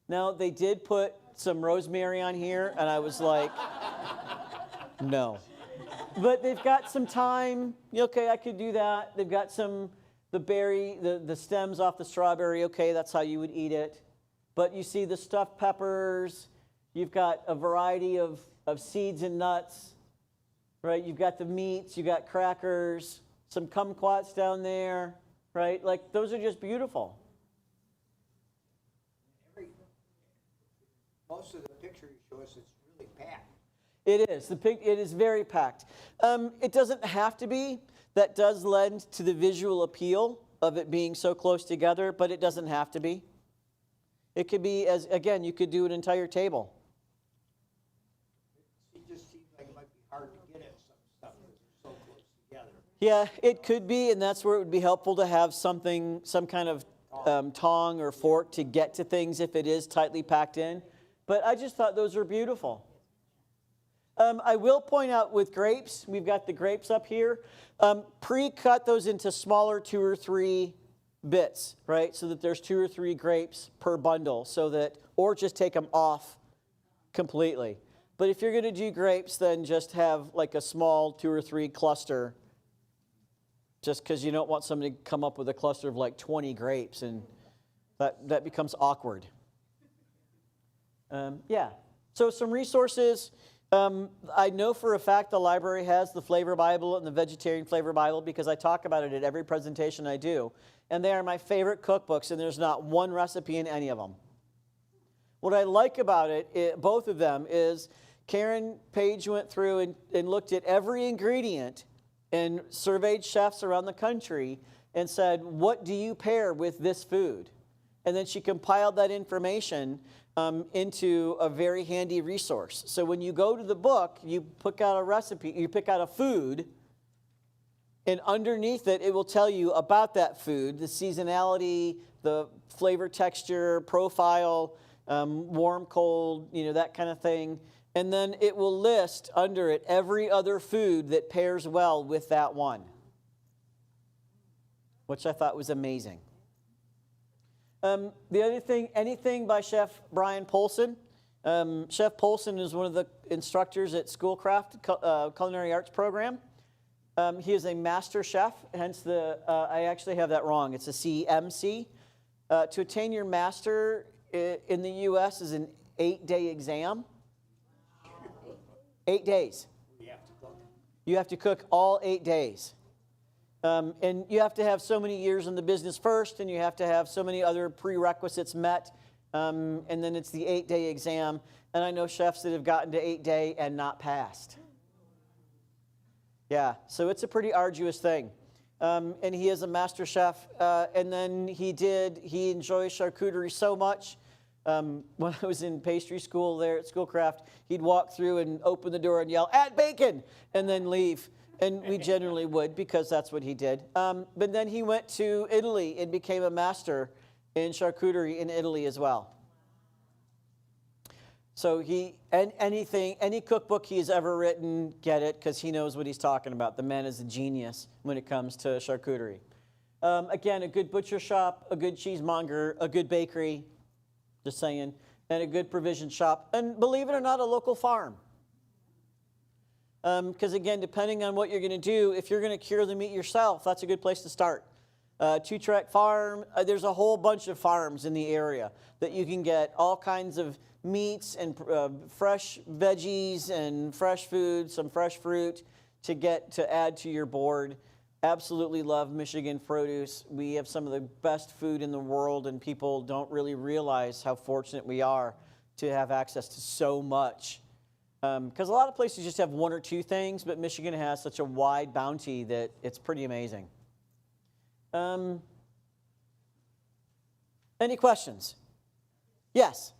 Now, they did put some rosemary on here, and I was like, no. But they've got some thyme. Okay, I could do that. They've got some, the berry, the stems off the strawberry. Okay, that's how you would eat it. But you see the stuffed peppers. You've got a variety of seeds and nuts, right? You've got the meats. You've got crackers, some kumquats down there, right? Like, those are just beautiful. Most of the picture you show us, it's really packed. It is. It is very packed. It doesn't have to be. That does lend to the visual appeal of it being so close together, but it doesn't have to be. It could be, as again, you could do an entire table. It just seems like it might be hard to get at some stuff because they're so close together. Yeah, it could be, and that's where it would be helpful to have something, some kind of tong or fork to get to things if it is tightly packed in. But I just thought those were beautiful. I will point out with grapes, we've got the grapes up here. Pre-cut those into smaller 2 or 3 bits, right? So that there's 2 or 3 grapes per bundle, so that, or just take them off completely. But if you're going to do grapes, then just have like a small 2 or 3 cluster, just because you don't want somebody to come up with a cluster of like 20 grapes, and that becomes awkward. Yeah, so some resources. I know for a fact the library has the Flavor Bible and the Vegetarian Flavor Bible because I talk about it at every presentation I do. And they are my favorite cookbooks, and there's not one recipe in any of them. What I like about it, both of them, is Karen Page went through and looked at every ingredient and surveyed chefs around the country and said, what do you pair with this food? And then she compiled that information into a very handy resource. So when you go to the book, you pick out a recipe, you pick out a food, and underneath it, it will tell you about that food, the seasonality, the flavor, texture, profile, warm, cold, that kind of thing. And then it will list under it every other food that pairs well with that one, which I thought was amazing. The other thing, anything by Chef Brian Polson. Chef Polson is one of the instructors at Schoolcraft Culinary Arts Program. He is a master chef, hence I actually have that wrong. It's a CMC. To attain your master in the U.S. is an 8-day exam. 8 days. We have to cook. You have to cook all 8 days. And you have to have so many years in the business first, and you have to have so many other prerequisites met, and then it's the 8-day exam. And I know chefs that have gotten to 8-day and not passed. Yeah, so it's a pretty arduous thing. And he is a master chef, and then he enjoys charcuterie so much. When I was in pastry school there at Schoolcraft, he'd walk through and open the door and yell, "Add bacon!" and then leave. And we generally would, because that's what he did. But then he went to Italy and became a master in charcuterie in Italy as well. So any cookbook he's ever written, get it, because he knows what he's talking about. The man is a genius when it comes to charcuterie. Again, a good butcher shop, a good cheesemonger, a good bakery, just saying, and a good provision shop, and believe it or not, a local farm. Because again, depending on what you're going to do, if you're going to cure the meat yourself, that's a good place to start. Two-track farm, there's a whole bunch of farms in the area that you can get all kinds of meats and fresh veggies and fresh food, some fresh fruit to add to your board. Absolutely love Michigan produce. We have some of the best food in the world, and people don't really realize how fortunate we are to have access to so much. Because a lot of places just have one or two things, but Michigan has such a wide bounty that it's pretty amazing. Any questions? Yes?